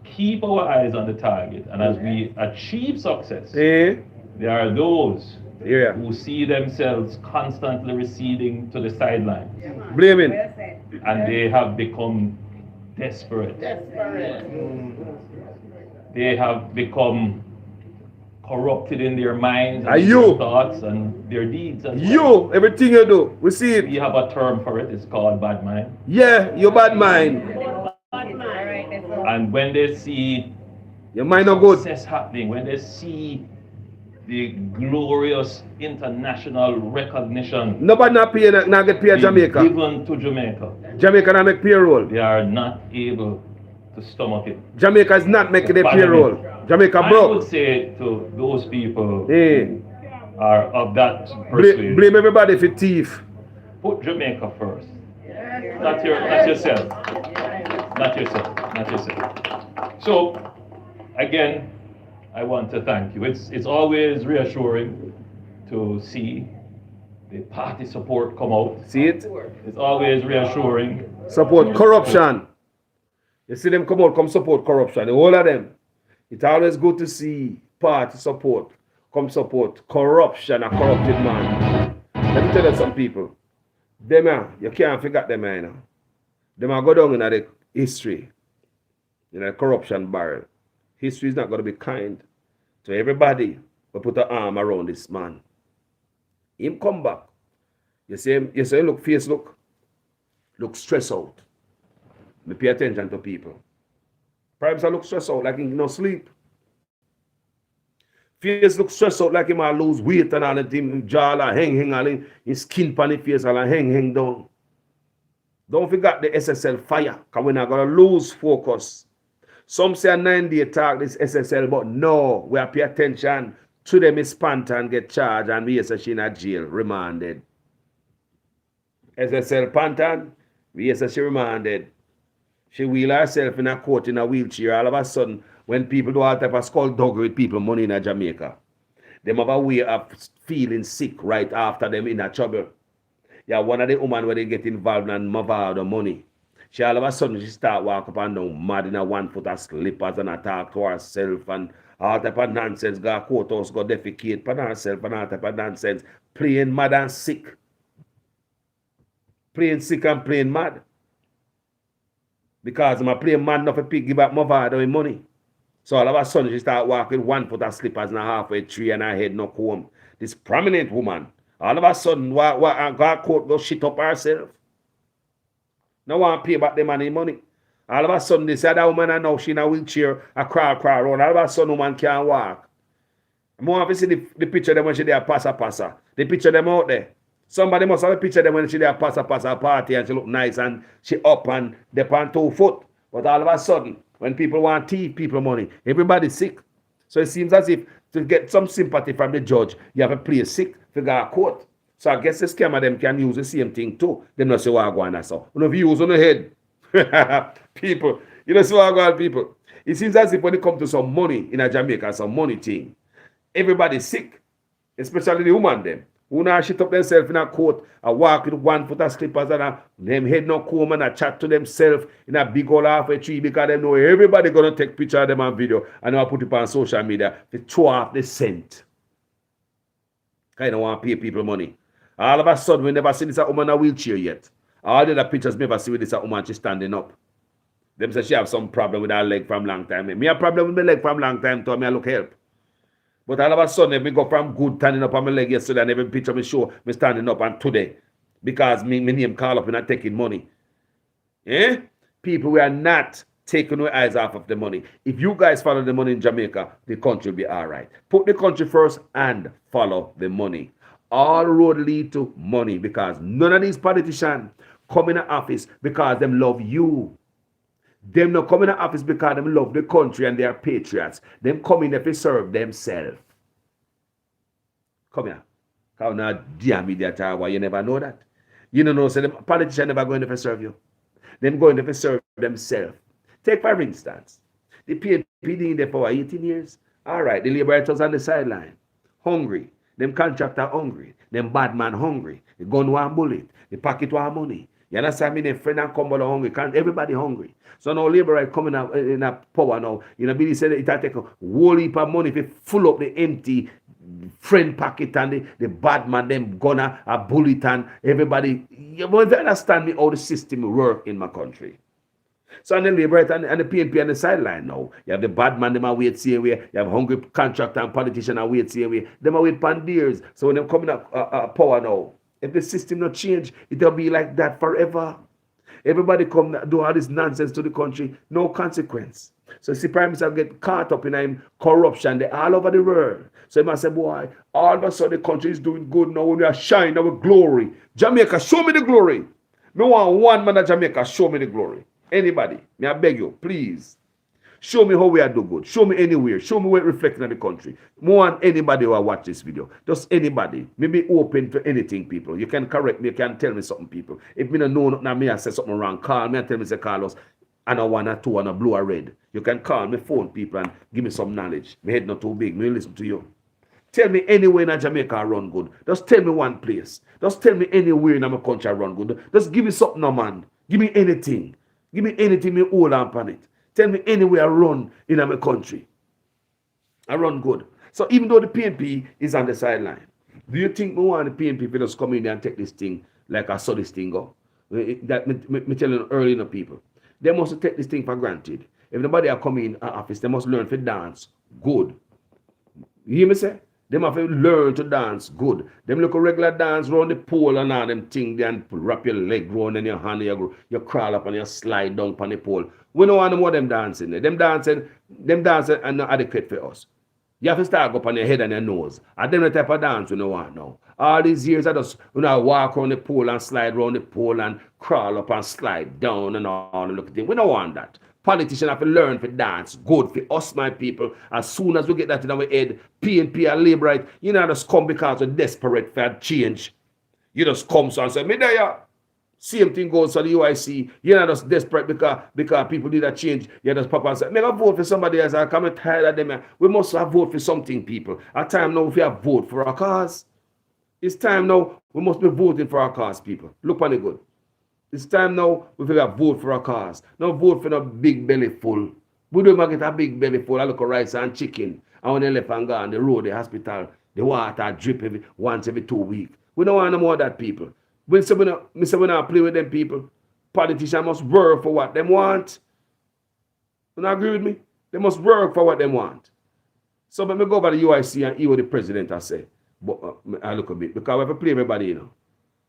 keep our eyes on the target, and as we achieve success, there are those who see themselves constantly receding to the sidelines. Blaming. And they have become desperate. They have become corrupted in their minds and their thoughts and their deeds. As well. Everything you do, we see it. We have a term for it, it's called bad mind. Yeah, your bad mind. And when they see your mind not good. Success happening, when they see the glorious international recognition, nobody not get paid Jamaica. Given to Jamaica. Jamaica not make payroll. They are not able to stomach it. Jamaica is not making a payroll. Jamaica broke. I would say to those people who are of that persuasion, blame everybody for thief. Put Jamaica first. Not yourself. Not yourself. So again, I want to thank you. It's always reassuring to see the party support come out. See it? It's always reassuring. Support corruption. You see them come out, come support corruption. The whole of them. It's always good to see party support come support corruption, a corrupted man. Let me tell you some people. Them, you can't forget them, you know. Them are go down in the history, in a corruption barrel. History is not going to be kind to everybody who put an arm around this man. Him come back. You see him, look stressed out. Me pay attention to people. Perhaps I look stressed out like he no sleep. Face look stressed out like he might lose weight and all that him jaw hang all his skin pan his face all hang down. Don't forget the SSL fire, because we're not gonna lose focus. Some say a 9-day talk this SSL, but no, we have to pay attention to them is panta and get charged and we say she in a jail, remanded. SSL Pantan, we say she remanded. She wheel herself in a court in a wheelchair. All of a sudden, when people do all type of skullduggery with people money in Jamaica, them have a way of feeling sick right after them in a trouble. Yeah, one of the women where they get involved and move out the money. She all of a sudden she start walk up and down mad in a 1 foot of slippers and attack to herself and all type of nonsense. Go courthouse, go defecate on herself and all type of nonsense. Playing mad and sick. Playing sick and playing mad. Because I'm playing mad enough to give back my father money. So all of a sudden she start walking 1 foot of slippers and a halfway tree and her head knock home. This prominent woman. All of a sudden go court go shit up herself. No one pay back the money. All of a sudden they say that woman and now she in a wheelchair, a crawl around. All of a sudden woman can't walk. More have to see the picture of them when she there passa. The picture of them out there. Somebody must have a picture of them when she there passa party and she look nice and she up and they on 2 foot. But all of a sudden, when people want thief people money, everybody's sick. So it seems as if to get some sympathy from the judge, you have to play sick to go to court. So I guess the scammer them can use the same thing too. They not say what I go on so. You know, if you use on the head, people, you know, see what I go on people. It seems as if when it comes to some money in a Jamaica, some money thing, everybody's sick, especially the woman them. Who now shit up themselves in a court and walk with 1 foot of slippers and them head no comb and a chat to themselves in a big old half a tree because they know everybody gonna take picture of them on video and they'll put it on social media to throw off the scent. Kind of want to pay people money. All of a sudden we never see this woman in a wheelchair yet. All the other pictures never see with this woman she's standing up. Them say she have some problem with her leg from long time. Me a problem with my leg from long time too. Me I look help. But all of a sudden, me go from good standing up on my leg yesterday and every picture me show me standing up and today. Because me name call up and not taking money. Eh? People, we are not taking our eyes off of the money. If you guys follow the money in Jamaica, the country will be all right. Put the country first and follow the money. All road lead to money because none of these politicians come in the office because them love you. Them not come in the office because them love the country and they are patriots. Them come in if they serve themselves. Come here. How now damn media tower, why you never know that? You don't know, so the politicians never going to serve you. Them going to serve themselves. Take for instance, the PNP in there for 18 years. All right, the liberators on the sideline. Hungry. Them contractor hungry. Them bad man hungry. The gun want bullet. The pocket want money. You understand me? The friend and come hungry. Can't everybody hungry. So now labor right coming out in a power now. You know, Billy said it take a whole heap of money if you full up the empty friend pocket and the bad man, them gonna a bullet and everybody. You understand me how the system work in my country. So and the labor right and the PNP on the sideline now. You have the bad man, them are wait see away. You have hungry contractor and politician are wait see away. Them are wait pandiers. So when them coming up power now, if the system not change, it'll be like that forever. Everybody come do all this nonsense to the country, no consequence. So see, Prime Minister get caught up in corruption all over the world. So he must say, boy, all of a sudden the country is doing good now when we are shining our glory. Jamaica, show me the glory. No one man at Jamaica, show me the glory. Anybody, may I beg you, please. Show me how we are doing good. Show me anywhere. Show me where it's reflecting on the country. More than anybody who watch this video. Just anybody. Me be open to anything, people. You can correct me. You can tell me something, people. If me don't know nothing, me I say something wrong, call me and tell me, say, Carlos, and a 1 or 2 and a blue or red. You can call me, phone people, and give me some knowledge. My head not too big. Me listen to you. Tell me anywhere in Jamaica I run good. Just tell me one place. Just tell me anywhere in my country I run good. Just give me something, no man. Give me anything. Give me anything, me hold on it. Tell me anywhere I run in my country. I run good. So even though the PNP is on the sideline, do you think we want the PNP to just come in there and take this thing like I saw this thing go? That me telling early enough people. They must take this thing for granted. If nobody are coming in office, they must learn to dance good. You hear me say? They must learn to dance good. Them look a regular dance round the pole and all them thing there and wrap your leg round and your hand you crawl up and you slide down on the pole. We don't want no more them dancing there. Them dancing are not adequate for us. You have to start up on your head and your nose. And them the type of dance we don't want now. All these years I just walk around the pole and slide around the pole and crawl up and slide down and all the look thing. We don't want that. Politicians have to learn to dance good for us, my people. As soon as we get that in our head, PNP and Labour right, you know, just come because we're desperate for change. You just come so and say, me there. Same thing goes for the UIC. You're not just desperate because people need a change. You just pop and say, make a vote for somebody else. I'm coming tired of them. We must have vote for something, people. At time now, if we have vote for our cause, it's time now we must be voting for our cause, people. Look on the good. It's time now we have vote for our cause. Now vote for the big belly full. We don't get a big belly full. I look at rice and chicken. And when they left and go on the road, the hospital, the water drip once every 2 weeks. We don't want no more of that, people. We say we not play with them people. Politicians must work for what they want. You not agree with me? They must work for what they want. So let me go over the UIC and hear what the president has said. But I look a bit. Because we have to play everybody, you know.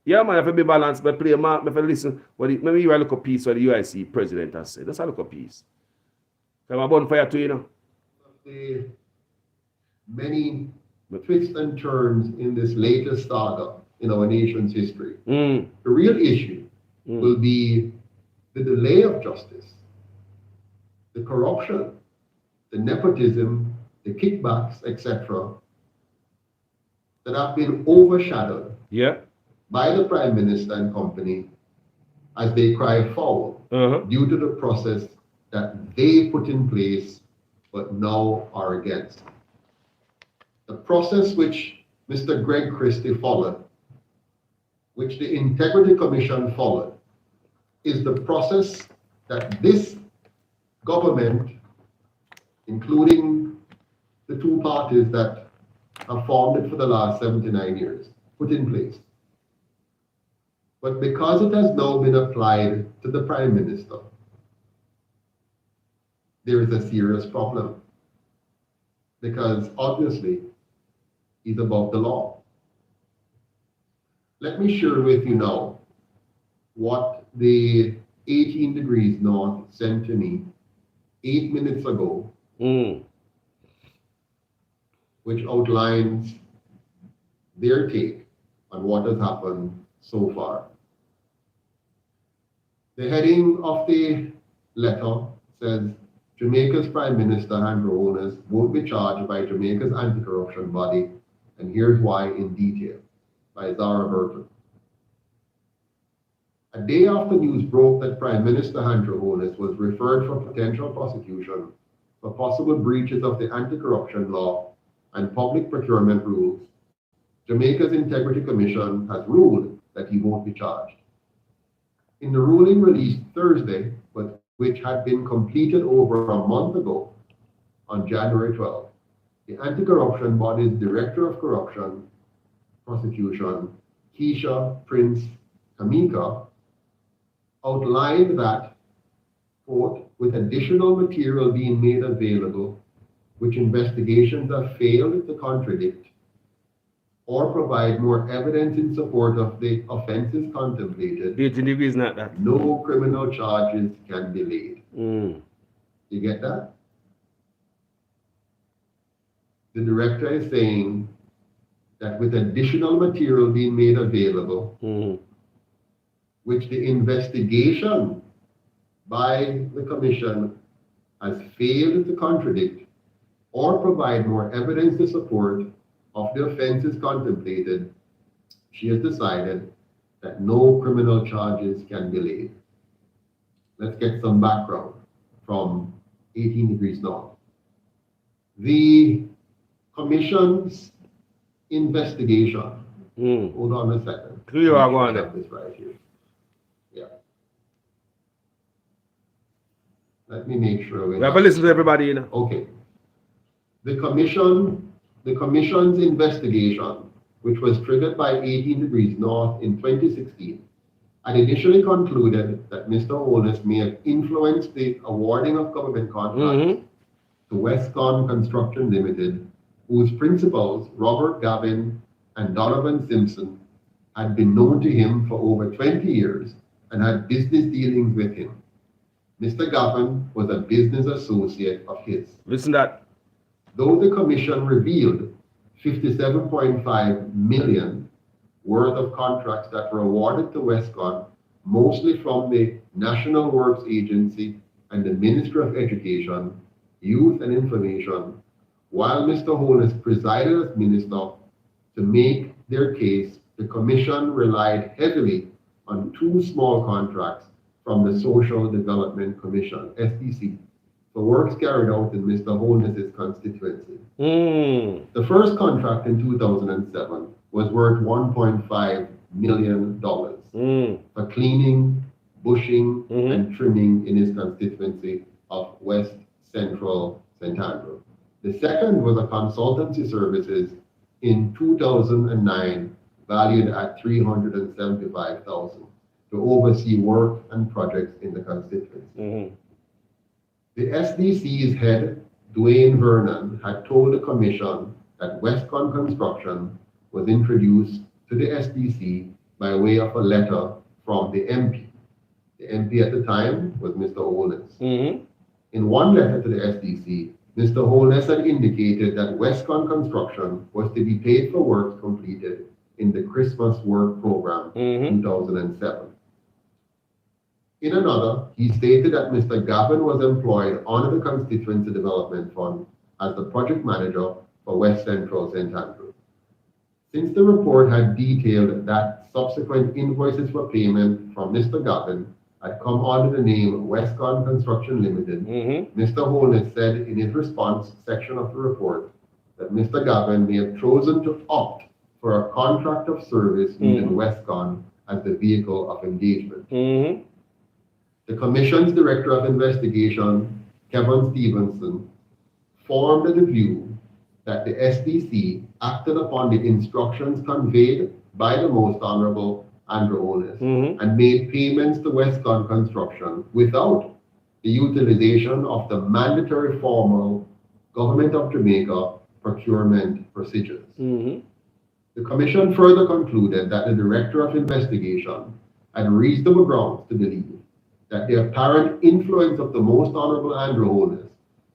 Yeah, man, I have to be balanced, but play man, I have to listen. Maybe you look a piece what the UIC president has said. That's a look a piece. Come on, bonfire too, you know. many twists and turns in this latest saga in our nation's history. The real issue will be the delay of justice, the corruption, the nepotism, the kickbacks, etc., that have been overshadowed by the Prime Minister and company as they cry foul due to the process that they put in place but now are against. The process which Mr. Greg Christie followed, which the Integrity Commission followed, is the process that this government, including the two parties that have formed it for the last 79 years, put in place. But because it has now been applied to the Prime Minister, there is a serious problem. Because obviously, he's above the law. Let me share with you now what the 18 Degrees North sent to me 8 minutes ago, which outlines their take on what has happened so far. The heading of the letter says, Jamaica's Prime Minister Andrew Holness won't be charged by Jamaica's anti-corruption body, and here's why in detail, by Zara Burton. A day after news broke that Prime Minister Andrew Holness was referred for potential prosecution for possible breaches of the anti-corruption law and public procurement rules, Jamaica's Integrity Commission has ruled that he won't be charged. In the ruling released Thursday, but which had been completed over a month ago, on January 12, the anti-corruption body's Director of Corruption Prosecution, Keisha Prince Kamika, outlined that, quote, with additional material being made available, which investigations have failed to contradict or provide more evidence in support of the offenses contemplated, no criminal charges can be laid. You get that? The director is saying that with additional material being made available, which the investigation by the commission has failed to contradict or provide more evidence to support of the offenses contemplated, she has decided that no criminal charges can be laid. Let's get some background from 18 Degrees North. The commission's investigation, hold on a second. You are going to this right here. Yeah. Let me make sure we have to listen to everybody, you know. Okay. The commission's investigation, which was triggered by 18 Degrees North in 2016, had initially concluded that Mr. Holness may have influenced the awarding of government contracts to Westcon Construction Limited, whose principals, Robert Gavin and Donovan Simpson, had been known to him for over 20 years and had business dealings with him. Mr. Gavin was a business associate of his. Listen to that. Though the commission revealed 57.5 million worth of contracts that were awarded to Westcon, mostly from the National Works Agency and the Ministry of Education, Youth and Information, while Mr. Holness presided as minister to make their case, the commission relied heavily on two small contracts from the Social Development Commission, SDC, for works carried out in Mr. Holness's constituency. The first contract in 2007 was worth $1.5 million for cleaning, bushing, and trimming in his constituency of West Central St. Andrew. The second was a consultancy services in 2009 valued at $375,000 to oversee work and projects in the constituency. The SDC's head, Dwayne Vernon, had told the commission that Westcon Construction was introduced to the SDC by way of a letter from the MP. The MP at the time was Mr. Holness. In one letter to the SDC, Mr. Holness had indicated that Westcon Construction was to be paid for work completed in the Christmas Work Program 2007. In another, he stated that Mr. Gavin was employed under the Constituency Development Fund as the project manager for West Central St. Andrew. Since the report had detailed that subsequent invoices for payment from Mr. Gavin had come under the name Westcon Construction Limited, Mr. Holness said in his response section of the report that Mr. Gavin may have chosen to opt for a contract of service using Westcon as the vehicle of engagement. The Commission's Director of Investigation, Kevin Stevenson, formed the view that the SDC acted upon the instructions conveyed by the Most Honorable Andrew Holness and made payments to Westcon Construction without the utilization of the mandatory formal Government of Jamaica procurement procedures. The Commission further concluded that the Director of Investigation had reasonable grounds to believe that the apparent influence of the Most Honorable Andrew Holness,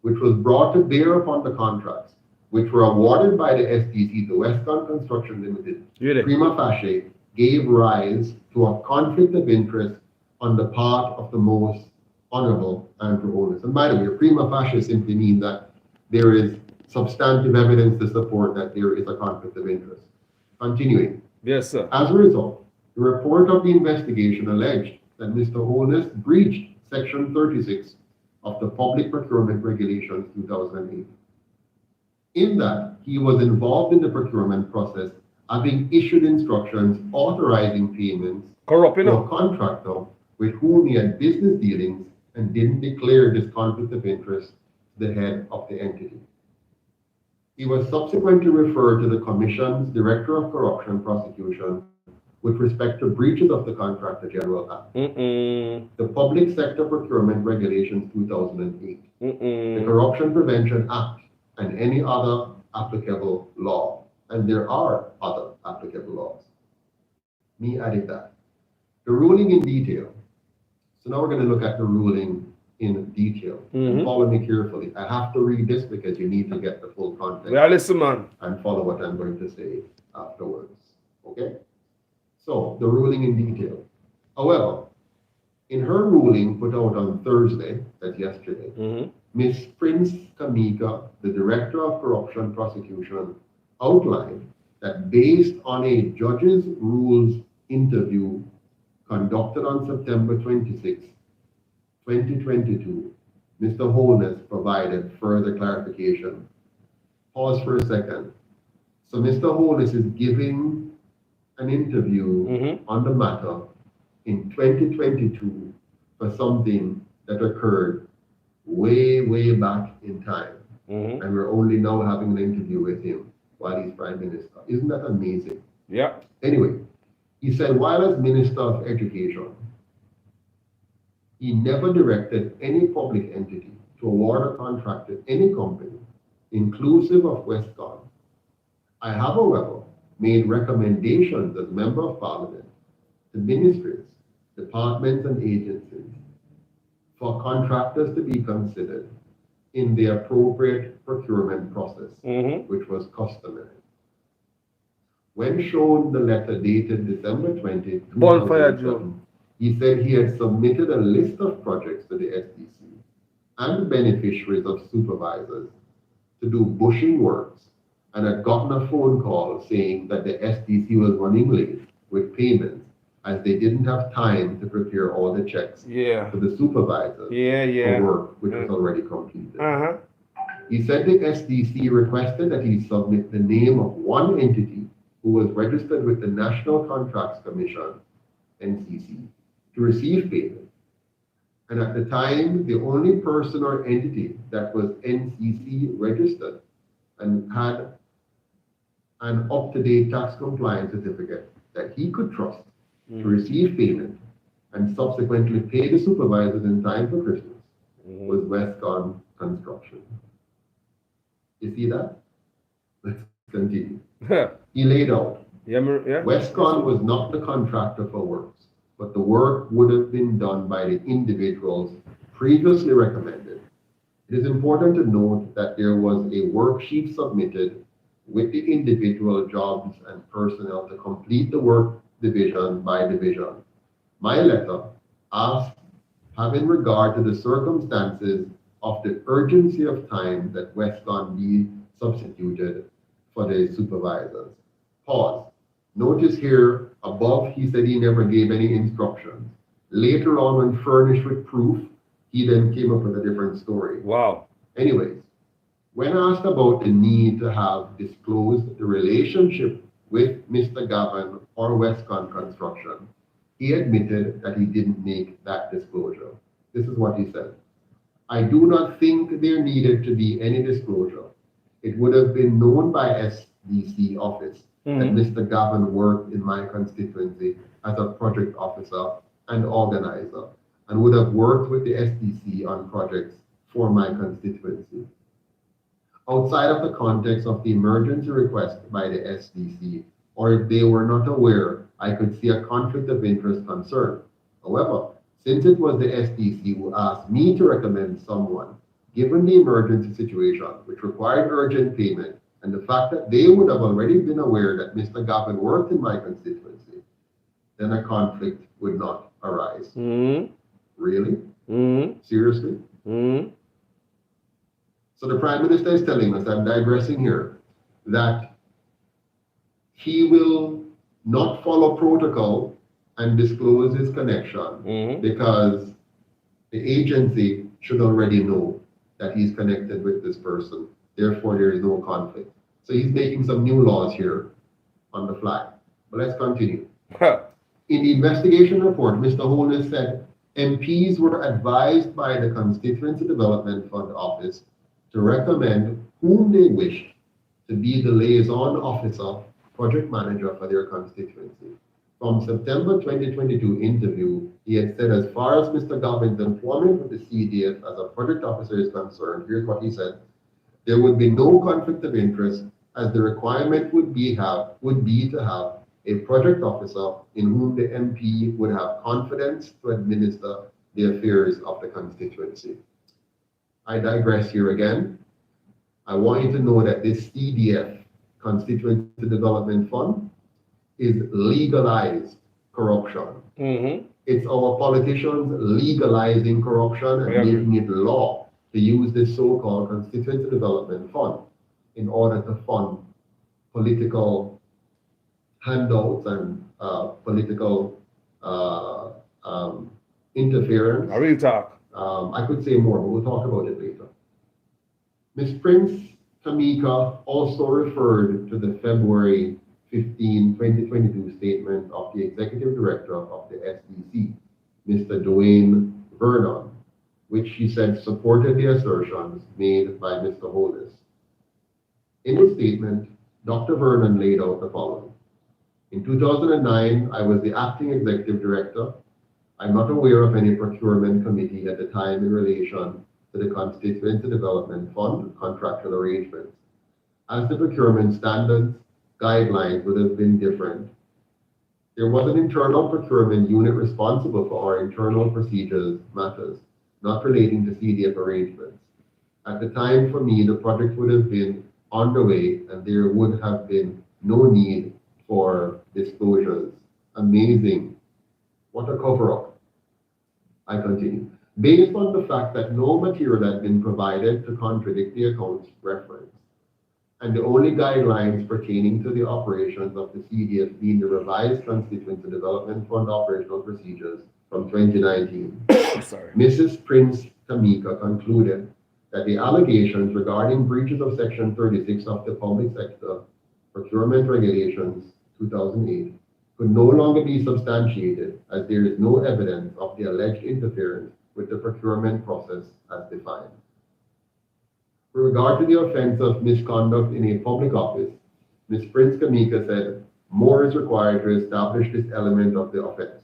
which was brought to bear upon the contracts, which were awarded by the SDC to Westcon Construction Limited, prima facie gave rise to a conflict of interest on the part of the Most Honorable Andrew Holness. And by the way, prima facie simply means that there is substantive evidence to support that there is a conflict of interest. Continuing. Yes, sir. As a result, the report of the investigation alleged that Mr. Holness breached Section 36 of the Public Procurement Regulations 2008. In that, he was involved in the procurement process, having issued instructions authorizing payments to a contractor with whom he had business dealings and didn't declare this conflict of interest to the head of the entity. He was subsequently referred to the Commission's Director of Corruption Prosecution with respect to breaches of the Contractor General Act, the Public Sector Procurement Regulations 2008, the Corruption Prevention Act, and any other applicable law. And there are other applicable laws. Me added that. The ruling in detail. So now we're going to look at the ruling in detail. Follow me carefully. I have to read this because you need to get the full context. Yeah, listen, man. And follow what I'm going to say afterwards. Okay? So, the ruling in detail. However, in her ruling put out on Thursday, that's yesterday, Ms. Prince Kamika, the Director of Corruption Prosecution, outlined that based on a judge's rules interview conducted on September 26, 2022, Mr. Holness provided further clarification. Pause for a second. So Mr. Holness is giving an interview on the matter in 2022 for something that occurred way back in time. And we're only now having an interview with him while he's Prime Minister. Isn't that amazing? Yeah. Anyway, he said while as Minister of Education, he never directed any public entity to award a contract to any company, inclusive of Westcon. I have, however, made recommendations as Member of Parliament to ministries, departments, and agencies for contractors to be considered in the appropriate procurement process, which was customary. When shown the letter dated December 20, 2007, he said he had submitted a list of projects to the SDC and beneficiaries of supervisors to do bushing works and had gotten a phone call saying that the SDC was running late with payments as they didn't have time to prepare all the checks for the supervisors for work which was already completed. He said the SDC requested that he submit the name of one entity who was registered with the National Contracts Commission, NCC, to receive payment. And at the time, the only person or entity that was NCC registered and had an up-to-date tax compliance certificate that he could trust to receive payment and subsequently pay the supervisors in time for Christmas was Westcon Construction. You see that? Let's continue. He laid out, Westcon was not the contractor for works, but the work would have been done by the individuals previously recommended. It is important to note that there was a worksheet submitted with the individual jobs and personnel to complete the work division by division. My letter asked, having regard to the circumstances of the urgency of time, that Westcon be substituted for the supervisors. Pause. Notice here above, he said he never gave any instructions. Later on, when furnished with proof, he then came up with a different story. Wow. Anyways, when asked about the need to have disclosed the relationship with Mr. Gavin or Westcon Construction, he admitted that he didn't make that disclosure. This is what he said. I do not think there needed to be any disclosure. It would have been known by SDC office that Mr. Gavin worked in my constituency as a project officer and organizer, and would have worked with the SDC on projects for my constituency. Outside of the context of the emergency request by the SDC, or if they were not aware, I could see a conflict of interest concern. However, since it was the SDC who asked me to recommend someone, given the emergency situation, which required urgent payment, and the fact that they would have already been aware that Mr. Gavin worked in my constituency, then a conflict would not arise. Really? Seriously? So the Prime Minister is telling us, I'm digressing here, that he will not follow protocol and disclose his connection because the agency should already know that he's connected with this person. Therefore, there is no conflict. So he's making some new laws here on the fly. But let's continue. In the investigation report, Mr. Holness said MPs were advised by the Constituency Development Fund Office to recommend whom they wished to be the liaison officer, project manager for their constituency. From September 2022 interview, he had said as far as Mr. Gavin's employment with the CDF as a project officer is concerned, here's what he said: there would be no conflict of interest, as the requirement would be to have a project officer in whom the MP would have confidence to administer the affairs of the constituency. I digress here again. I want you to know that this CDF, Constituency Development Fund, is legalized corruption. It's our politicians legalizing corruption and making it law to use this so-called Constituency Development Fund in order to fund political handouts and political interference. I really talk. I could say more, but we'll talk about it later. Ms. Prince Tamika also referred to the February 15, 2022 statement of the Executive Director of the SDC, Mr. Dwayne Vernon, which she said supported the assertions made by Mr. Holness. In his statement, Dr. Vernon laid out the following. In 2009, I was the acting executive director. I'm not aware of any procurement committee at the time in relation to the Constituency Development Fund contractual arrangements. As the procurement standards, guidelines would have been different. There was an internal procurement unit responsible for our internal procedures matters, not relating to CDF arrangements. At the time, for me, the project would have been underway and there would have been no need for disclosures. Amazing. What a cover-up. I continue. Based on the fact that no material had been provided to contradict the accounts reference, and the only guidelines pertaining to the operations of the CDF being the revised Constituency Development Fund operational procedures from 2019, Mrs. Prince Tamika concluded that the allegations regarding breaches of Section 36 of the Public Sector Procurement Regulations 2008 could no longer be substantiated, as there is no evidence of the alleged interference with the procurement process as defined. With regard to the offense of misconduct in a public office, Ms. Prince Tamika said more is required to establish this element of the offense.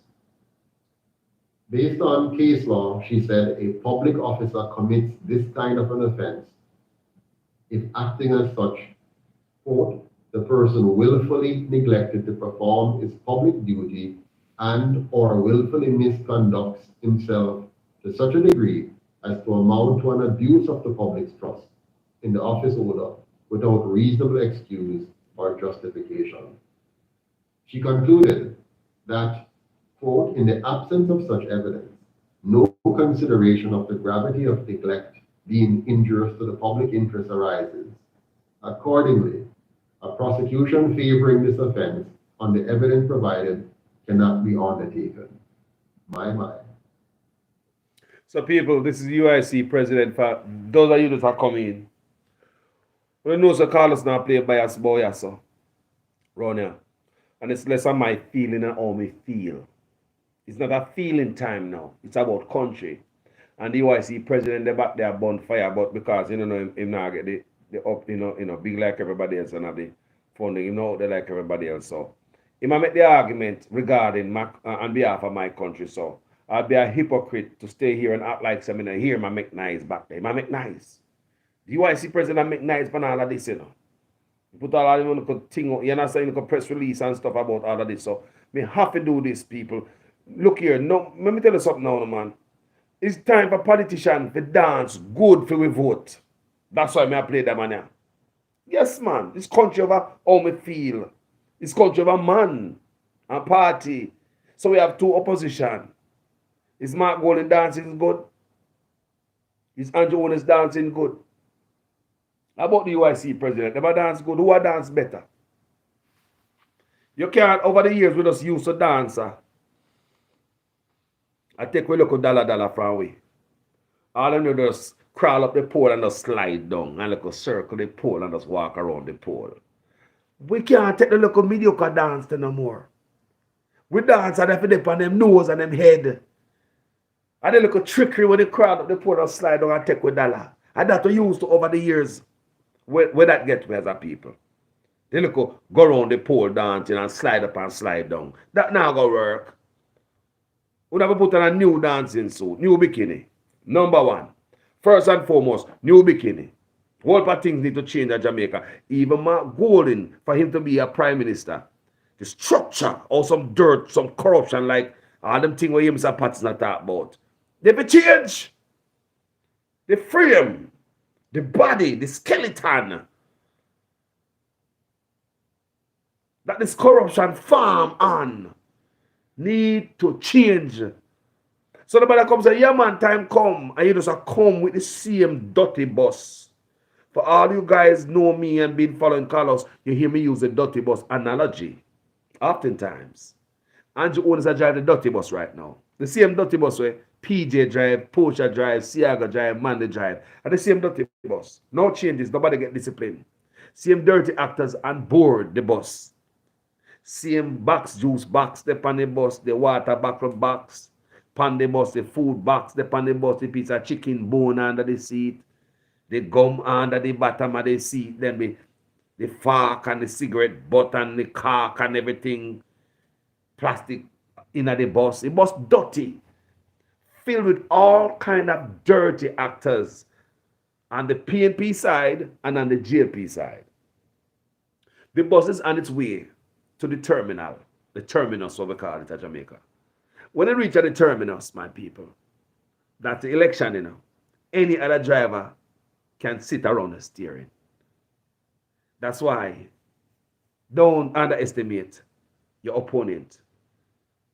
Based on case law, she said a public officer commits this kind of an offense if acting as such, quote, the person willfully neglected to perform his public duty and or willfully misconducts himself to such a degree as to amount to an abuse of the public's trust in the office holder without reasonable excuse or justification. She concluded that, quote, in the absence of such evidence, no consideration of the gravity of neglect being injurious to the public interest arises. Accordingly, a prosecution favoring this offense on the evidence provided cannot be undertaken. My. So people, this is UIC president for those of you that are coming. We know so Carlos now play bias boy so. Round here. And it's less of my feeling and how me feel. It's not a feeling time now. It's about country. And the UIC president they back there bonfire, but because him not get the up, big like everybody else and have the funding, they like everybody else. So he might make the argument regarding on behalf of my country. So I'll be a hypocrite to stay here and act like something here, I make nice back there. I make nice. The UIC president make nice for all of this, Put all of them thing, you understand, press release and stuff about all of this. So me have to do this, people. Look here, no, let me tell you something now, man. It's time for politicians to dance good for we vote. That's why I play that man here. Yes, man. It's country over how me feel. It's country over man and party. So we have two opposition. Is Mark Golden dancing good? Is Andrew Holness dancing good? How about the UIC president? Never dance good. Who dance better? You can't, over the years, we just used to dance. I take a look at dollar from we. All of them just crawl up the pole and just slide down and look circle the pole and just walk around the pole. We can't take the look at mediocre dance no more. We dance and they dip on them nose and them head. And they look at trickery when they crawl up the pole and slide down and take with dollar. And that we used to over the years. Where that get me as a people. They look go around the pole dancing and slide up and slide down. That now go work. We never put on a new dancing suit, new bikini. Number one. First and foremost, new bikini. Whole of things need to change in Jamaica. Even Mark Golden, for him to be a prime minister. The structure or some dirt, some corruption, like all them things where him Mr. Patson talk about. They be change. They frame. The body, the skeleton. That this corruption farm on need to change. So nobody comes and say, yeah man, time come. And you just come with the same dirty bus. For all you guys know me and been following Carlos, you hear me use the dirty bus analogy. Oftentimes. Andrew Holness drive the dirty bus right now. The same dirty bus where PJ drive, Porsche drive, Siaga drive, Mandy drive. And the same dirty bus. No changes. Nobody get disciplined. Same dirty actors on board the bus. Same box, juice box, the pan the bus, the water bottle box, pan the bus, the food box, the pan the bus, the piece of chicken bone under the seat, the gum under the bottom of the seat, then the fork and the cigarette butt and the cork and everything. Plastic in the bus. The bus dirty. Filled with all kind of dirty actors on the PNP side and on the JP side. The bus is on its way to the terminal, the terminus, what we call it at Jamaica. When they reach at the terminus, my people, that's the election, any other driver can sit around the steering. That's why don't underestimate your opponent.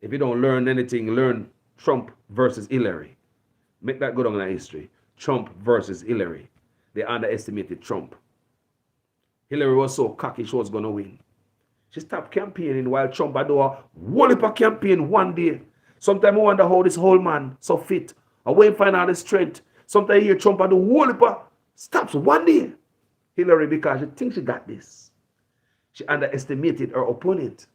If you don't learn anything, learn Trump versus Hillary. Make that go down in history. Trump versus Hillary. They underestimated Trump. Hillary was so cocky she was going to win. She stopped campaigning while Trump had do a whole heap of campaign one day. Sometimes I wonder how this whole man so fit. I wait find out the strength. Sometimes I hear Trump had do a whole heap of stops one day. Hillary, because she thinks she got this. She underestimated her opponent.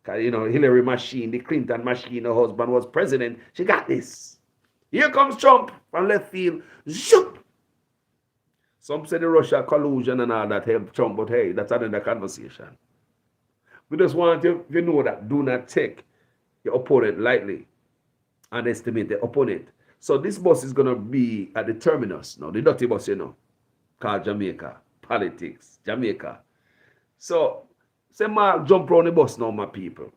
Hillary machine, the Clinton machine, her husband was president. She got this. Here comes Trump from left field. Zoop. Some say the Russia collusion and all that helped Trump, but hey, that's another conversation. We just want you to know that do not take your opponent lightly. Underestimate the opponent. So this bus is going to be at the terminus now, the dirty bus, called Jamaica. Politics, Jamaica. So, say Mark jump around the bus now, my people.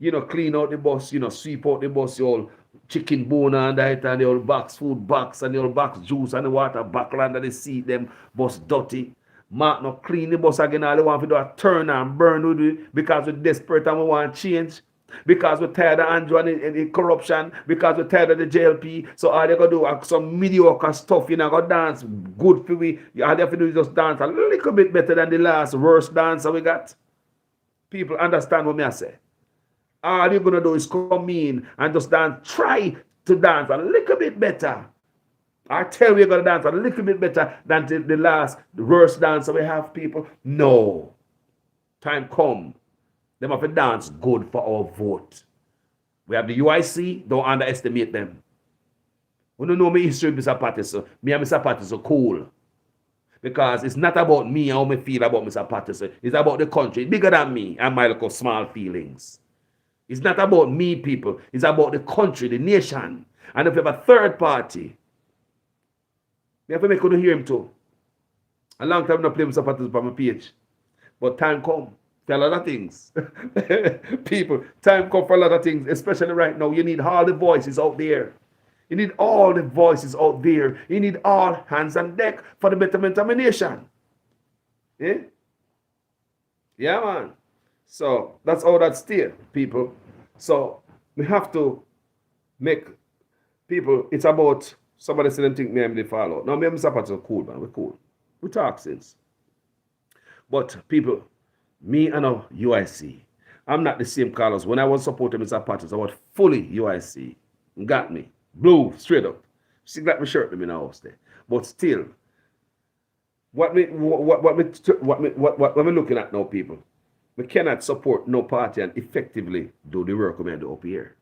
Clean out the bus, sweep out the bus, you all chicken bone and that, and the old box food box, and the old box juice, and the water buckle under the seat, them bus dirty. Mark not clean the bus again, all they want to do a turn and burn with it because we're desperate and we want change. Because we're tired of Andrew and the corruption, because we're tired of the JLP. So all they gonna do are some mediocre stuff, you know, go dance good for we. All they have to do is just dance a little bit better than the last worst dancer we got. People understand what I say. All you're gonna do is come in and just dance, try to dance a little bit better. I tell you, you're gonna dance a little bit better than the last worst dancer we have, people. No. Time come. Them have to dance good for our vote. We have the UIC, don't underestimate them. We don't know my history with Mr. Patterson. Me and Mr. Patterson cool. Because it's not about me and how I feel about Mr. Patterson. It's about the country. It's bigger than me and my little small feelings. It's not about me, people. It's about the country, the nation. And if you have a third party, you have to make you hear him too. A long time I not play Mr. Patterson on my page. But time come. For a lot of things. People, time come for a lot of things, especially right now. You need all the voices out there. You need all the voices out there. You need all hands on deck for the betterment of a nation. Yeah? Yeah, man. So that's all that's there, people. So we have to make people, it's about somebody saying think me and they follow. Now me and Mr. Patterson cool, man. We're cool. We talk since. But people, me and a UIC. I'm not the same colors. When I was supporting Mr. Patterson, I was fully UIC. Got me. Blue, straight up. See like my shirt in the house there. But still, what we looking at now, people, we cannot support no party and effectively do the work we do up here.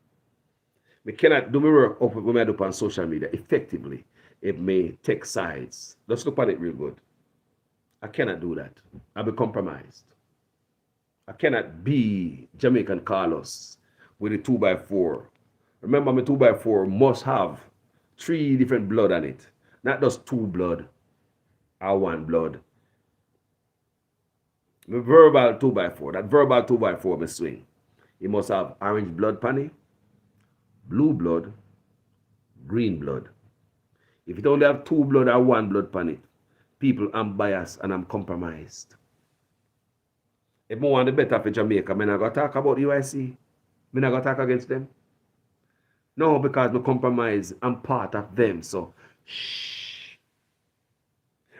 We cannot do the work up we do on social media effectively. It may take sides. Let's look at it real good. I cannot do that. I'll be compromised. I cannot be Jamaican Carlos with a 2x4. Remember, my 2x4 must have 3 different blood on it. Not just 2 blood or 1 blood. My verbal 2x4, that verbal 2x4 me swing. It must have orange blood panny, blue blood, green blood. If it only have 2 blood or 1 blood panny, people, I'm biased and I'm compromised. If I want the better for Jamaica, I'm not going to talk about UIC. I'm not going to talk against them. No, because I compromise, I'm part of them. So, shh.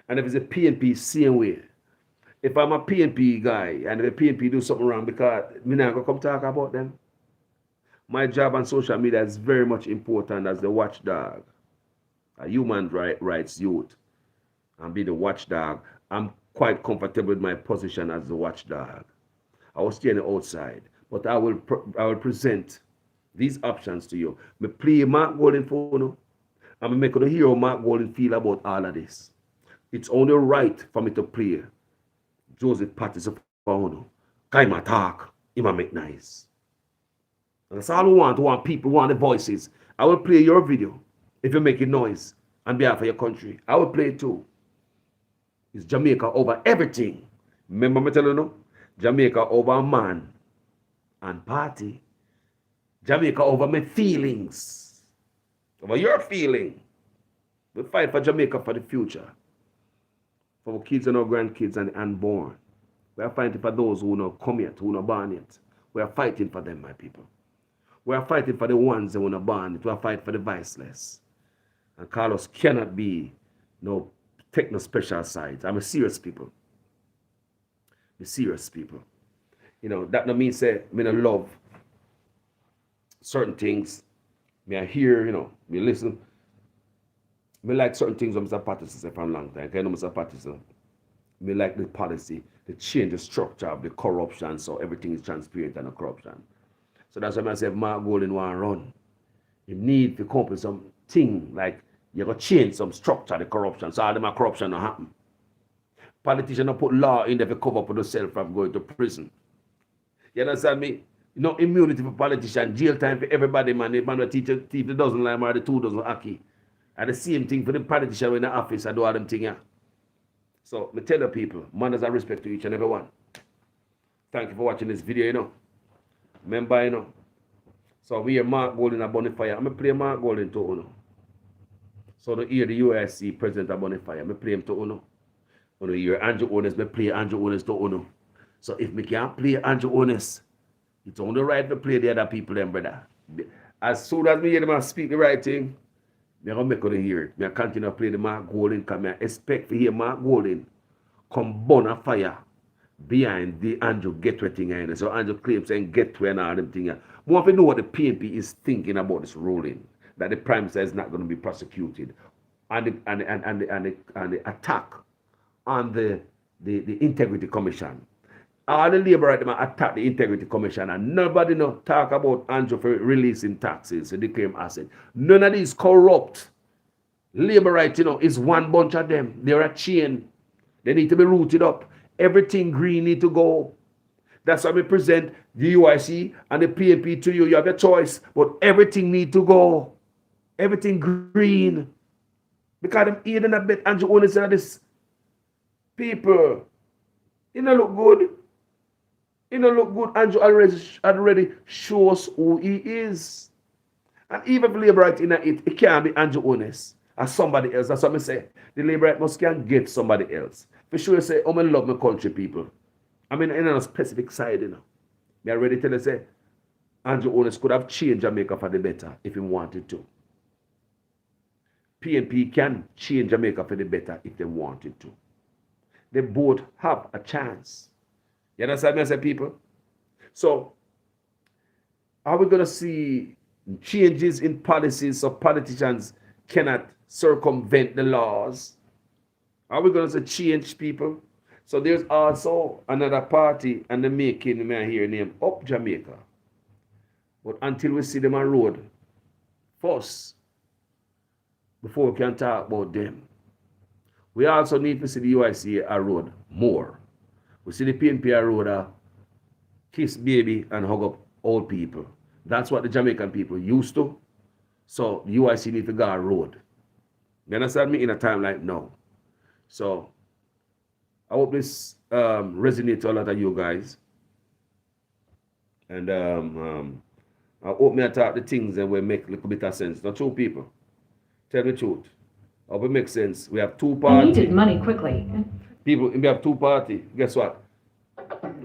And if it's a PNP, same way. If I'm a PNP guy, and if a PNP do something wrong, because I'm not going to come talk about them. My job on social media is very much important as the watchdog. A human rights youth. And be the watchdog. I'm quite comfortable with my position as the watchdog. I was staying outside, but I will present these options to you. Me play Mark Golden for you, and me make you hear how Mark Golden feel about all of this. It's only right for me to play Joseph Patterson for you. Kaima talk, he might make nice. And that's all we want people, want the voices. I will play your video if you make a noise on behalf of your country. I will play it too. It's Jamaica over everything. Remember me telling you? Jamaica over man and party. Jamaica over my feelings. Over your feeling. We fight for Jamaica for the future. For our kids and our grandkids and unborn. We are fighting for those who not come yet, who not born yet. We are fighting for them, my people. We are fighting for the ones that who not born yet. We are fighting for the voiceless. And Carlos cannot be no take no special sides. I'm a serious people. I'm a serious people. You know, that no mean say me no love certain things. Me I hear, you know, me listen. Me like certain things when Mr. Patterson said for a long time. I know Mr. Patterson. Me like the policy, the change the structure of the corruption so everything is transparent and no corruption. So that's why I say if Mark Golden want to run, you need to come up with something like you got to change some structure of the corruption so all them corruption don't happen. Politicians don't put law in there to cover up for themselves from going to prison. You understand me? No immunity for politicians, jail time for everybody, man. The man will teach the dozen lime or the 2 dozen hockey. And the same thing for the politician in the office and do all them things. Yeah. So, I tell the people, manners and respect to each and every one. Thank you for watching this video, you know. Remember, you know, So we hear Mark Golding a bonfire. I'm going to play Mark Golding to Uno. So to hear the USC President a bonfire, I play him to Uno. When you hear Andrew Holness, I play Andrew Holness to Uno. So if me can't play Andrew Holness, it's only right to play the other people then, brother. As soon as me hear them speak the right thing, I'm going to make them hear it. I continue to play the Mark Golding because I expect to hear Mark Golding come burn a fire behind the Andrew Gateway thing. So Andrew claims saying Gateway and all them things. We want to know what the PNP is thinking about this ruling, that the Prime Minister is not going to be prosecuted. And the attack on the Integrity Commission. All the Labour right now attack the Integrity Commission and nobody no talk about Andrew for releasing taxes to declare asset. None of these corrupt. Labour right, is one bunch of them. They're a chain. They need to be rooted up. Everything green need to go. That's why we present the UIC and the PNP to you. You have a choice, but everything need to go. Everything green. Because I'm eating a bit Andrew only said this. People, it don't look good. It don't look good. Andrew already shows who he is. And even if Labour right in it can't be Andrew Holness or somebody else. That's what I say. The Labour right must can get somebody else. For sure say, I love my country, people. I mean, in a specific side, I already tell you, say, Andrew Holness could have changed Jamaica for the better if he wanted to. PNP can change Jamaica for the better if they wanted to. They both have a chance. You understand me, I say, people? So, are we going to see changes in policies so politicians cannot circumvent the laws? Are we going to see change, people? So, there's also another party and the making, may I hear name, Up Jamaica. But until we see them on road, first, before we can talk about them, we also need to see the UIC a road more. We see the PNP a road kiss baby and hug up old people. That's what the Jamaican people used to. So the UIC need to go a road. You understand me? In a time like now. So I hope this resonates to a lot of you guys. And I hope me talk the things that will make a little bit of sense. Not true, people. Tell the truth. I hope it makes sense. We have two parties. I needed money quickly. People, we have two parties. Guess what?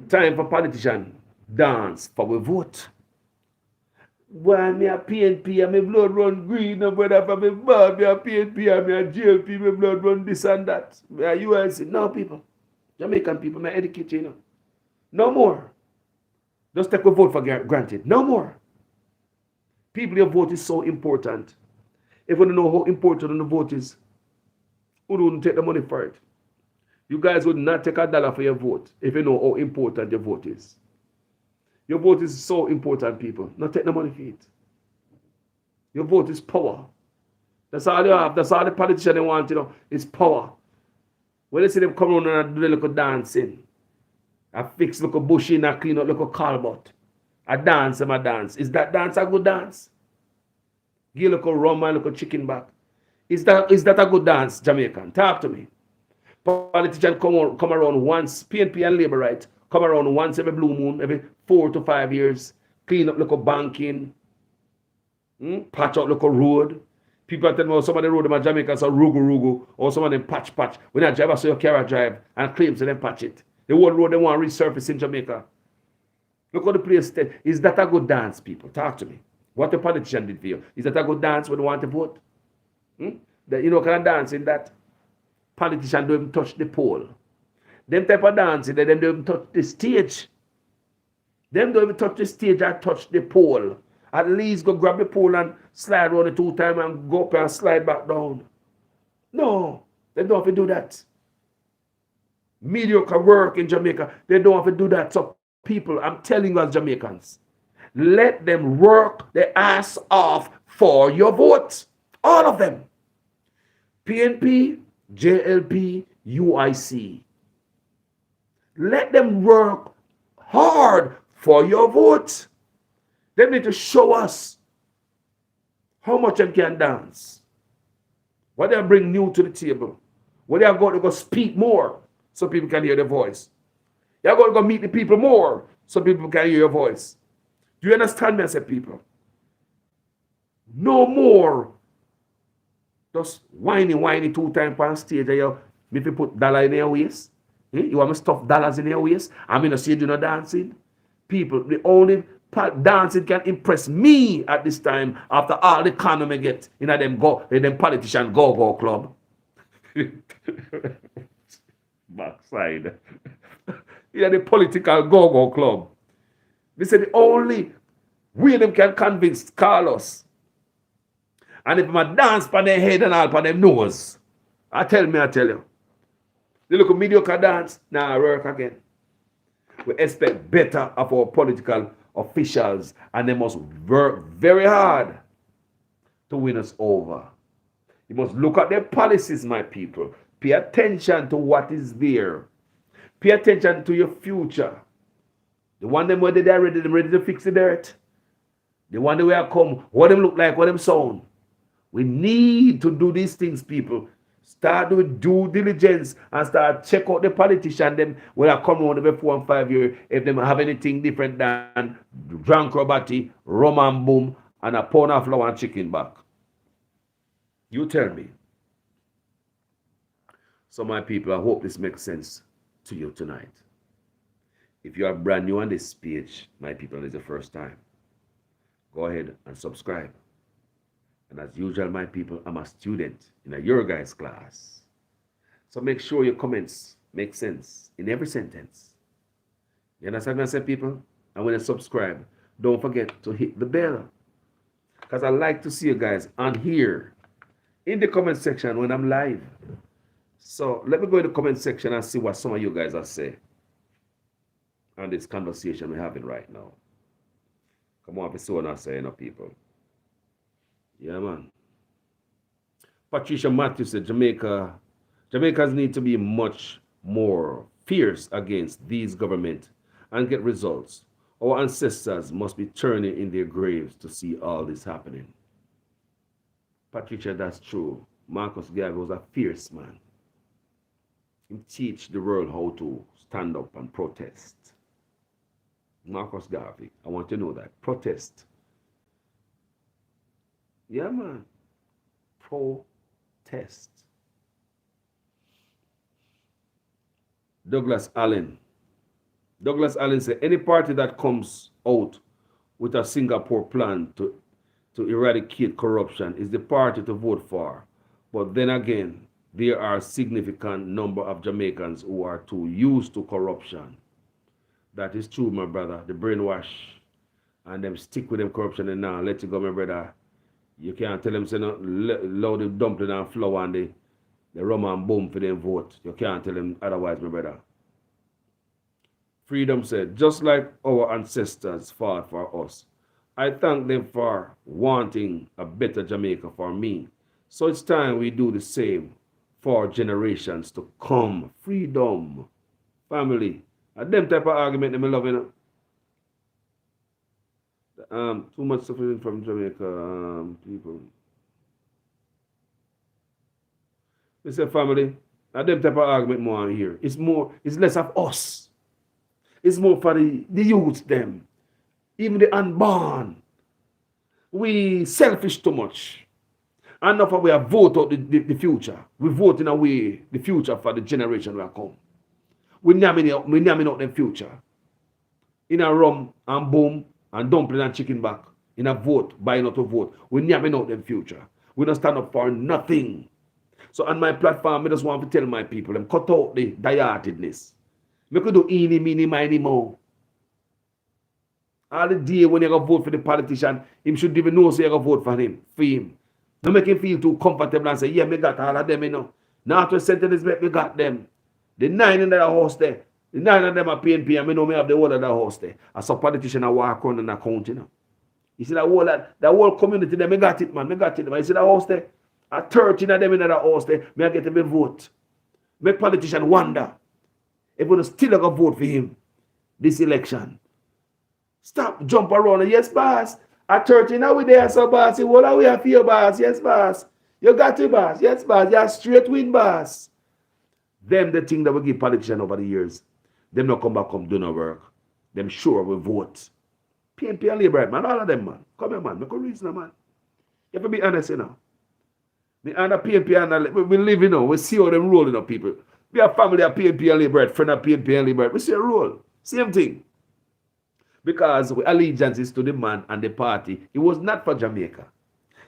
Time for politicians dance for we vote. Why me a PNP and my blood run green and whatever me bad, me a PNP and me a JLP, my blood run this and that. Me a UIC. No, people. Jamaican people, me educate you, No more. Just take a vote for granted. No more. People, your vote is so important. If you don't know how important the vote is, who wouldn't take the money for it? You guys would not take $1 for your vote if you know how important your vote is. Your vote is so important, people. Not take the money for it. Your vote is power. That's all you have. That's all the politicians they want, is power. When they see them come around and do the little dancing, I fix little bushy and I clean up little calbut. I dance and I dance. Is that dance a good dance? Give a little rum and a little chicken back. Is that a good dance, Jamaican? Talk to me. Politicians come around once, PNP and Labour right, come around once every blue moon, every 4 to 5 years, clean up little banking, patch out little road. People are telling me, some of the road in Jamaica so rugu, or some of them patch. When I drive, I saw your car drive and claim to them patch it. The whole road they want to resurface in Jamaica. Look how the place is that a good dance, people? Talk to me. What the politician did for you. Is that a good dance when you want to vote? Kind of dancing that politicians don't even touch the pole. Them type of dancing, they don't even touch the stage. Them don't even touch the stage or touch the pole. At least go grab the pole and slide around it 2 times and go up and slide back down. No, they don't have to do that. Mediocre work in Jamaica, they don't have to do that. So people, I'm telling you as Jamaicans, let them work their ass off for your vote. All of them. PNP, JLP, UIC. Let them work hard for your vote. They need to show us how much they can dance. What they bring new to the table. What they are going to go speak more so people can hear their voice. You're going to go meet the people more so people can hear your voice. Do you understand me, I said, people? No more. Just whiny 2 times on stage. You, if you put dollar in your waist, you want me stuff dollars in your waist? I mean, I see you do not dancing. People, the only dancing can impress me at this time after all the economy get in them politician go club. Backside. The political go club. They say the only way them can convince Carlos. And if I dance on their head and all on their nose, I tell you. They look at mediocre dance, now work again. We expect better of our political officials, and they must work very hard to win us over. You must look at their policies, my people. Pay attention to what is there. Pay attention to your future. The one them where they're ready to fix the dirt. The one that will come, what them look like, what them sound. We need to do these things, people. Start with due diligence and start check out the politician them when I come on every 4 and 5 years if they have anything different than drunk robbery, rum and boom, and a pound of flour and chicken back. You tell me. So my people, I hope this makes sense to you tonight. If you are brand new on this page, my people, and it's the first time, go ahead and subscribe. And as usual, my people, I'm a student in your guys' class. So make sure your comments make sense in every sentence. You understand what I say, people? And when you subscribe, don't forget to hit the bell. Because I like to see you guys on here in the comment section when I'm live. So let me go in the comment section and see what some of you guys are saying on this conversation we're having right now. Come on, if you're not saying, people. Yeah, man. Patricia Matthews said Jamaicans need to be much more fierce against these government and get results. Our ancestors must be turning in their graves to see all this happening. Patricia, that's true. Marcus Garvey was a fierce man. He teach the world how to stand up and protest. Marcus Garvey, I want you to know that. Protest. Yeah, man. Protest. Douglas Allen. Douglas Allen said, any party that comes out with a Singapore plan to eradicate corruption is the party to vote for. But then again, there are a significant number of Jamaicans who are too used to corruption. That is true, my brother. The brainwash and them stick with them corruption and now let you go, my brother. You can't tell them, say, no, load the dumpling and flour and the rum and boom for them vote. You can't tell them otherwise, my brother. Freedom said, just like our ancestors fought for us, I thank them for wanting a better Jamaica for me. So it's time we do the same for generations to come. Freedom, family. And them type of argument that I love, you know. Too much suffering from Jamaica people. We say family, and them type of argument more here. It's less of us. It's more for the youth them. Even the unborn. We selfish too much. Enough of we have voted out the future. We vote in a way the future for the generation will come. We namming out the future. In a rum and boom and dumpling and chicken back. In a vote, buying out a vote. We namming out the future. We don't stand up for nothing. So on my platform, I just want to tell my people, them cut out the die-heartedness. We could do eeny, meeny, miny, mo. All the day when you go vote for the politician, him should even know so you go vote for him. Don't make him feel too comfortable and say, yeah, me got all of them, you know. Now to sentence me got them. The 9 in the house there. The 9 of them are PNP and me know me have the whole of the house there. As a politician I walk around in the county, you know. You see that whole community there, me got it, man. Me got it. Man. You see that house there? 13 of them in the house there, me I get to vote. Make politician wonder if we still going to vote for him this election. Stop jump around. Yes, boss. At 13 now we there, so boss. What are we have for you, boss? Yes, boss. You got it, boss. Yes, boss. You're straight win, boss. Them the thing that we give politicians over the years. Them not come back, come do no work. Them sure we vote. PNP and Labour, man. All of them, man. Come here, man. Make a reason, man. You have to be honest, you know. Me and the PNP and we live, you know, we see how them rolling up people. We have family of PNP and Labour, friend of PNP and Labour. We see a roll. Same thing. Because allegiance is to the man and the party. It was not for Jamaica.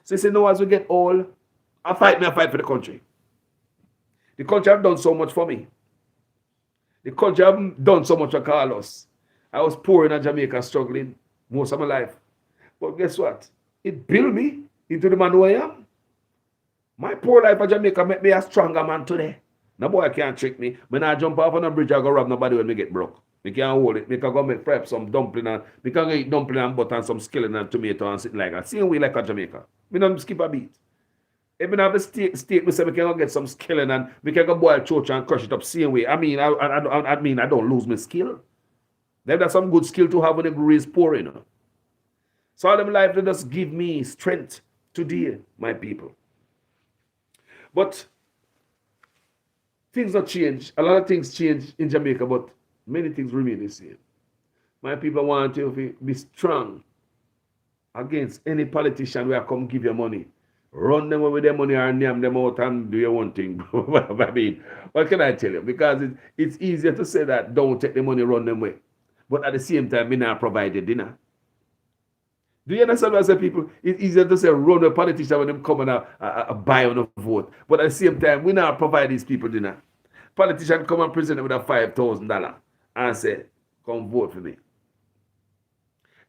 So you say, no, as we get old, I fight for the country. The country have done so much for me. The country have done so much for Carlos. I was poor in Jamaica, struggling most of my life. But guess what? It built me into the man who I am. My poor life in Jamaica made me a stronger man today. No boy can't trick me. When I jump off on a bridge, I go rob nobody when me get broke. Me can't hold it. Me can go make prep some dumpling and me can eat dumpling and butter and some skillet and tomato and something like that. Same way like a Jamaica. Me don't skip a beat. If me have a steak, me say me can go get some skillet and we can go boil chocha and crush it up same way. I mean, I don't lose my skill. Then that's some good skill to have when the grew is poor, you know. So all them life, they just give me strength to deal, my people. But things don't change. A lot of things change in Jamaica, but many things remain the same. My people want you to be strong against any politician who come give you money. Run them with their money or name them out and do your own thing. I mean, what can I tell you? Because it's easier to say that don't take the money, run them away. But at the same time, we not provide the dinner. Do you understand what I say, people? It's easier to say run a politician when them come and buy on a vote. But at the same time, we not provide these people dinner. Politician come and present them with a $5,000 and say, come vote for me.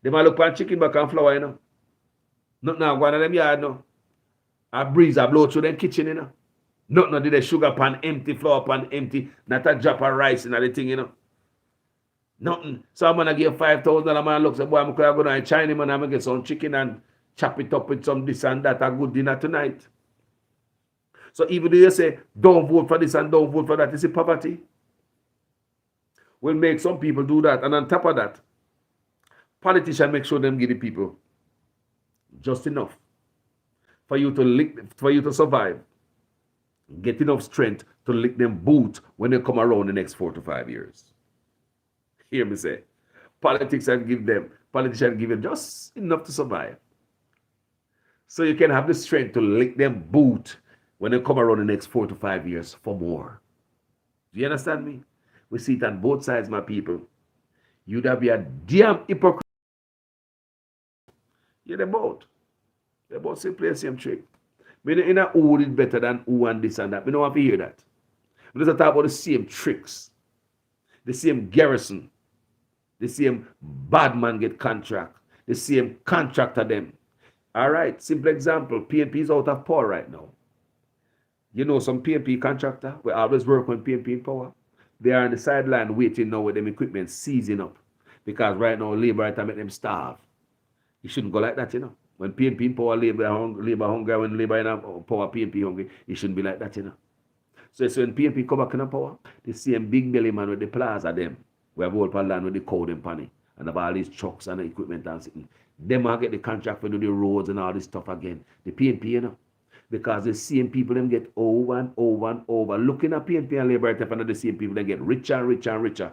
They might look for chicken back and flour, you know. Not now, go on them yard, no. A breeze, a blow through them kitchen, you know. Not did the sugar pan empty, flour pan empty, not a drop of rice in the thing, you know. Nothing. So I'm going to give $5,000. Man looks at boy, I'm going to go to China, man. I'm going to get some chicken and chop it up with some this and that. A good dinner tonight. So even though you say, don't vote for this and don't vote for that, you see poverty will make some people do that. And on top of that, politicians make sure them give the people just enough for you to survive. Get enough strength to lick them boot when they come around the next 4 to 5 years. Hear me say, politicians give them just enough to survive. So you can have the strength to lick them boot when they come around the next 4 to 5 years for more. Do you understand me? We see it on both sides, my people. You'd have be a damn hypocrite. Yeah, they're both. They both say play the same trick. But in a who did better than who and this and that. We don't want to hear that. We just talk about the same tricks. The same garrison. The same bad man get contract. The same contractor them. All right, simple example. PNP is out of power right now. You know some PNP contractor, we always work on PNP in power. They are on the sideline waiting now with them equipment seizing up. Because right now, labor right to make them starve. You shouldn't go like that, you know. When PNP in power, labor hungry, when labor in power, PNP hungry, it shouldn't be like that, you know. So when PNP come back in power, the same big belly man with the plaza them, we have all land with the cow them panny, and have all these trucks and the equipment and something. Them will get the contract for do the roads and all this stuff again. The PNP, you know. Because the same people them get over and over and over. Looking at PNP and Labour, and the same people they get richer and richer and richer.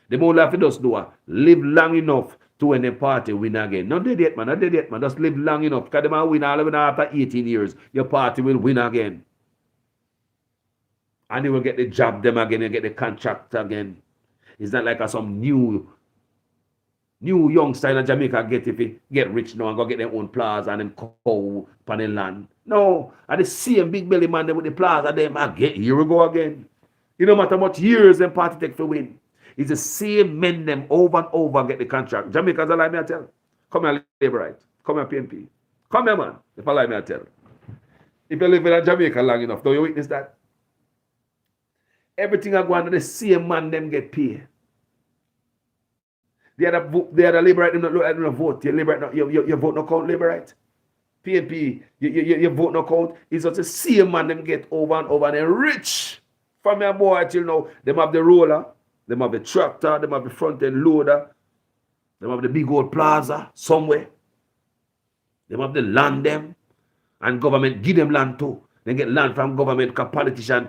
They won't have to just do live long enough to when the party win again. Not dead yet, man. Not dead yet, man. Just live long enough. Because they might win all of it after 18 years. Your party will win again. And they will get the job them again and get the contract again. It's not like some new youngster in Jamaica get if he get rich now and go get their own plaza and them cow upon the land. No, and the same big belly man them with the plaza them again. Here we go again. You no matter what years them party take to win. It's the same men them over and over get the contract. Jamaicans are like me I tell. Come here, Labour right. Come here, PNP. Come here, man. If I like me I tell. If you live in Jamaica long enough, don't you witness that? Everything I go on, the same man them get paid. They are the Labour right, them not vote. Your Labour right, your vote no count, Labour right. PNP, your vote no count. It's just the same man them get over and over and they're rich. From your boy till now, them have the roller, them have the tractor, them have the front end loader, them have the big old plaza somewhere. Them have the land them, and government give them land too. They get land from government because politician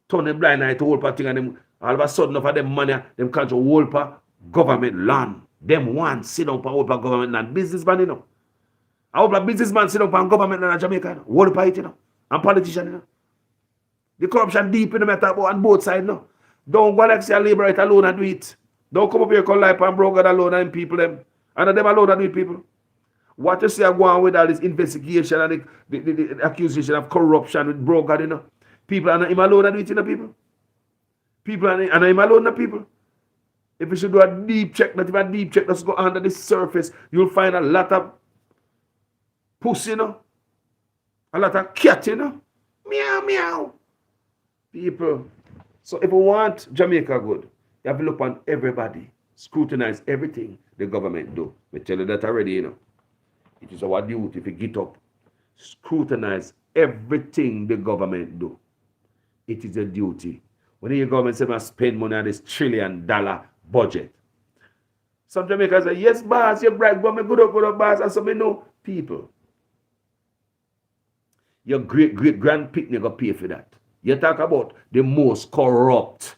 turn a blind eye to whole thing and them all of a sudden for them money, them control whole government land. Them want sit down for whole government land. Businessman, you know. I hope a businessman sit up and government in Jamaica. World party, and politician. The corruption deep in the matter on both sides. No. Don't go like say a labor right alone and do it. Don't come up here call life and broker alone and people them. And them alone and do it, people. What you see are going on with all this investigation and the accusation of corruption with broker, People are not him alone and do it, people. People are not him alone, people. If you should do a deep check, not even a deep check, let's go under the surface, you'll find a lot of pussy, a lot of cat, meow, meow. People. So if we want Jamaica good, you have to look on everybody, scrutinize everything the government do. We tell you that already, It is our duty if you get up, scrutinize everything the government do. It is a duty. When the government say must spend money on this $1 trillion budget. Some Jamaicans say, yes, boss, you bribe government, good up, boss. And some know people. Your great-great-grand picnic will pay for that. You talk about the most corrupt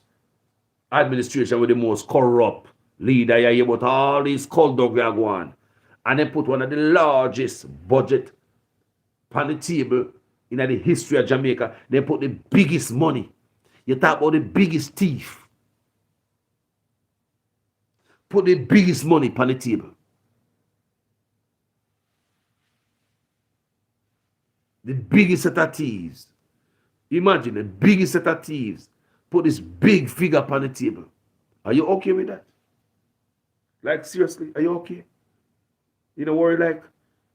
administration with the most corrupt leader. You hear about all these cold dog are going. And they put one of the largest budget on the table in the history of Jamaica. They put the biggest money. You talk about the biggest thief. Put the biggest money on the table. The biggest set of thieves. Imagine the biggest set of thieves. Put this big figure on the table. Are you okay with that? Like, seriously, are you okay? You don't worry, like,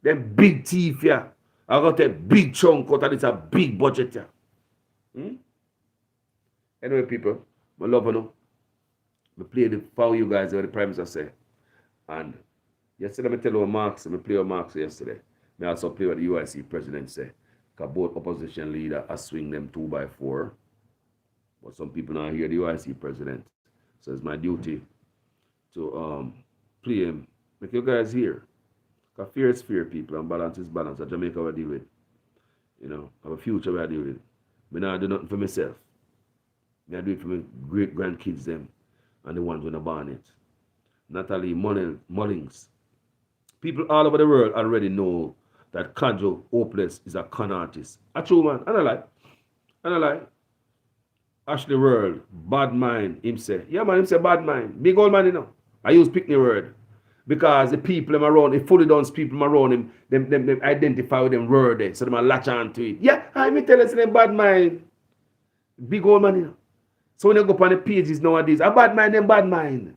them big thief here. I got a big chunk out and it's a big budget here. Anyway, people, I love you. I play the for you guys what the Prime Minister say. And yesterday I tell you Marx, I play with Marx yesterday. I also play what the UIC president say. Because both opposition leader are swing them 2x4. But some people now hear the UIC president. So it's my duty to play him. Make you guys hear. Because fear is fear, people, and balance is balance. That Jamaica will deal with. Have a future where I deal with. I now do nothing for myself. I do it for my great grandkids them and the ones when I born it. Natalie Mullings. People all over the world already know that Kajo Hopeless is a con artist. A true man. And I lie. Ashley World, bad mind, him say. Yeah man, him say bad mind. Big old man, I use pick the word. Because the people them around, the fully done people around him, them identify with them word there. So they latch on to it. Yeah, I me tell us them bad mind. Big old man, So when you go up on the pages nowadays, a bad mind, them bad mind.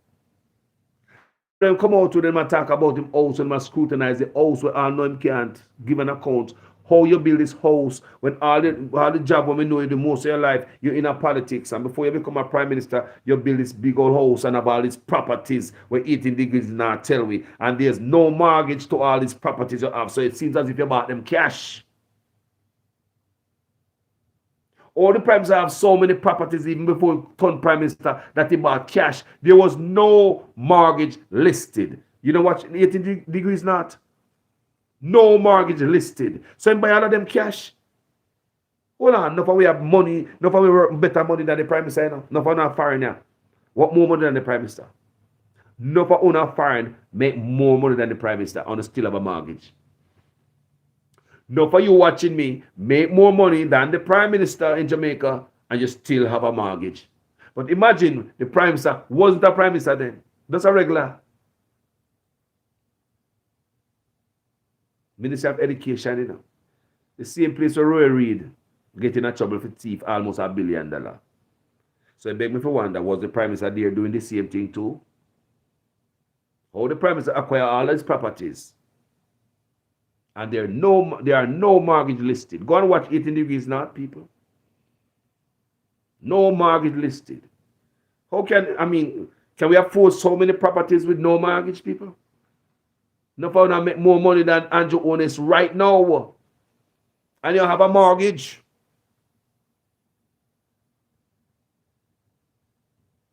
Them come out to them and talk about him house and must scrutinize the house where all know him can't give an account. How you build this house when all the job when we know you the most of your life, you're in a politics. And before you become a prime minister, you build this big old house and have all these properties where 18 degrees now tell me. And there's no mortgage to all these properties you have. So it seems as if you bought them cash. All the prime minister have so many properties even before he turned prime minister that he bought cash. There was no mortgage listed. You know what 18 degrees not? No mortgage listed. So he buy all of them cash. Hold on, enough of we have money, enough of we work better money than the prime minister, enough of not foreigner. What more money than the prime minister? Enough of not foreign make more money than the prime minister and still have a mortgage. Enough of you watching me make more money than the prime minister in Jamaica and you still have a mortgage. But imagine the prime minister wasn't a prime minister then. That's a regular. Minister of Education, the same place where Roy Reid get in a trouble for thief almost $1 billion. So it begs me for wonder, was the prime minister there doing the same thing too? How the prime minister acquire all his properties? And there are no mortgage listed. Go and watch 18 Degrees North, people. No mortgage listed. Can we afford so many properties with no mortgage, people? No for make more money than Andrew Holness right now. And you have a mortgage.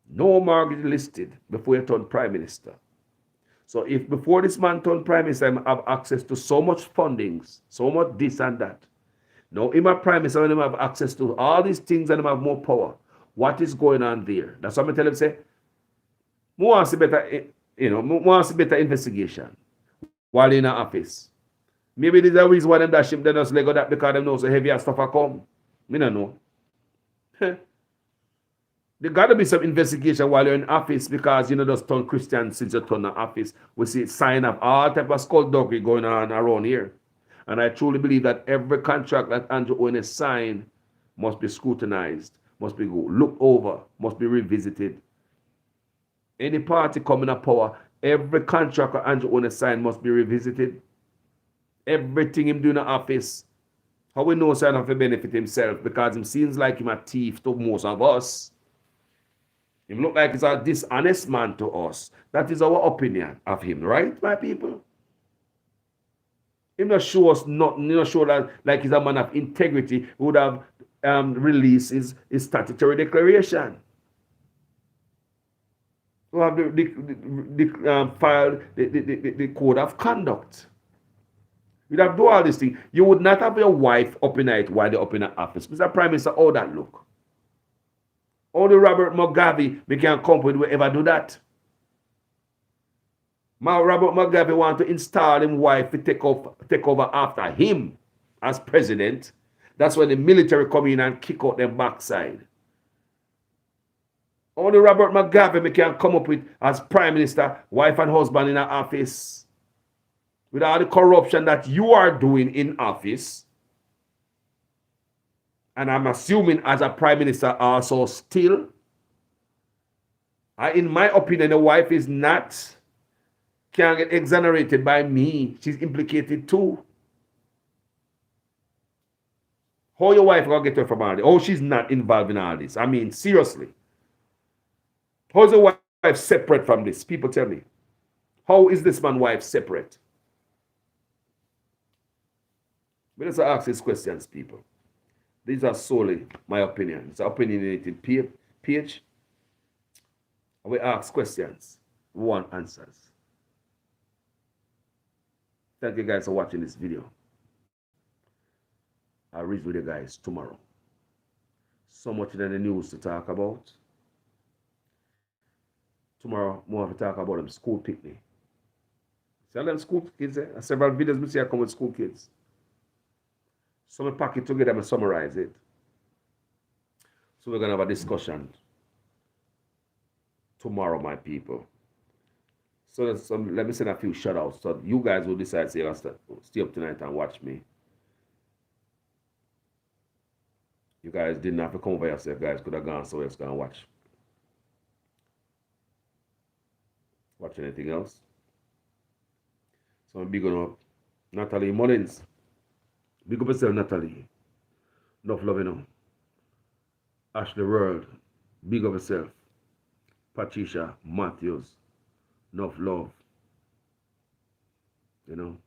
No mortgage listed before you turn prime minister. So if before this man turned prime minister, I have access to so much fundings, so much this and that. Now in my prime minister, I have access to all these things and I have more power. What is going on there? That's what I tell him, say, more better investigation while in the office. Maybe there's a reason why them dash him, they just let go that because them know so heavy and stuff are come. Me don't know. There gotta be some investigation while you're in office because you know just turn Christian since you turn the office. We see sign of all type of skullduggery going on around here. And I truly believe that every contract that Andrew Holness signed must be scrutinized, must be looked over, must be revisited. Any party coming to power, every contract that Andrew Holness signed must be revisited. Everything him doing in the office, how we know sign of to benefit himself because him seems like him a thief to most of us. Him look like he's a dishonest man to us. That is our opinion of him, right, my people? Him not show us nothing. He not show that like he's a man of integrity who would have released his statutory declaration. Who have filed the code of conduct. You'd have do all these things. You would not have your wife up in night while they're up in the office. Mr. Prime Minister, how that look? Only Robert Mugabe we can come with will ever do that. Robert Mugabe want to install his wife to take over after him as president. That's when the military come in and kick out them backside. Only Robert Mugabe we can come up with as prime minister, wife and husband in an office. With all the corruption that you are doing in office. And I'm assuming as a prime minister also still. In my opinion, the wife is not can get exonerated by me. She's implicated too. How your wife gonna get her from all this? Oh, she's not involved in all this. I mean, seriously. How's the wife separate from this? People tell me. How is this man's wife separate? But let's ask these questions, people. These are solely my opinion. It's an opinionated page. We ask questions. We want answers. Thank you guys for watching this video. I'll read with you guys tomorrow. So much in the news to talk about. Tomorrow, more to talk about them school picnic. See them school kids there? Several videos we see I come with school kids. So we pack it together and summarize it. So we're going to have a discussion tomorrow, my people. So let me send a few shout outs. So you guys will decide to stay up tonight and watch me. You guys didn't have to come over yourself. Guys could have gone somewhere else and watch. Watch anything else. So I'm big on up. Natalie Mullins. Big up yourself, Natalie. Enough love, you know. Ashley World. Big up yourself. Patricia Matthews. Enough love. You know.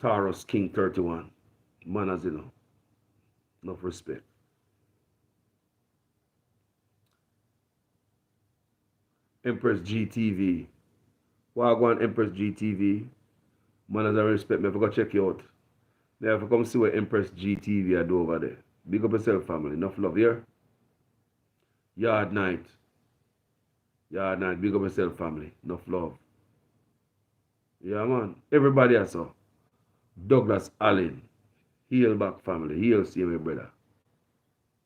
Taurus King 31. Manners, you know. Enough respect. Empress GTV. Wagwan Empress GTV. Manners and respect. Me have to go check you out. Me have to come see what Empress GTV I do over there. Big up yourself, family. Enough love here. Yard night. Yard night. Big up yourself, family. Enough love. Yeah, man. Everybody I saw. Douglas Allen. Heal back, family. Heal, see my brother.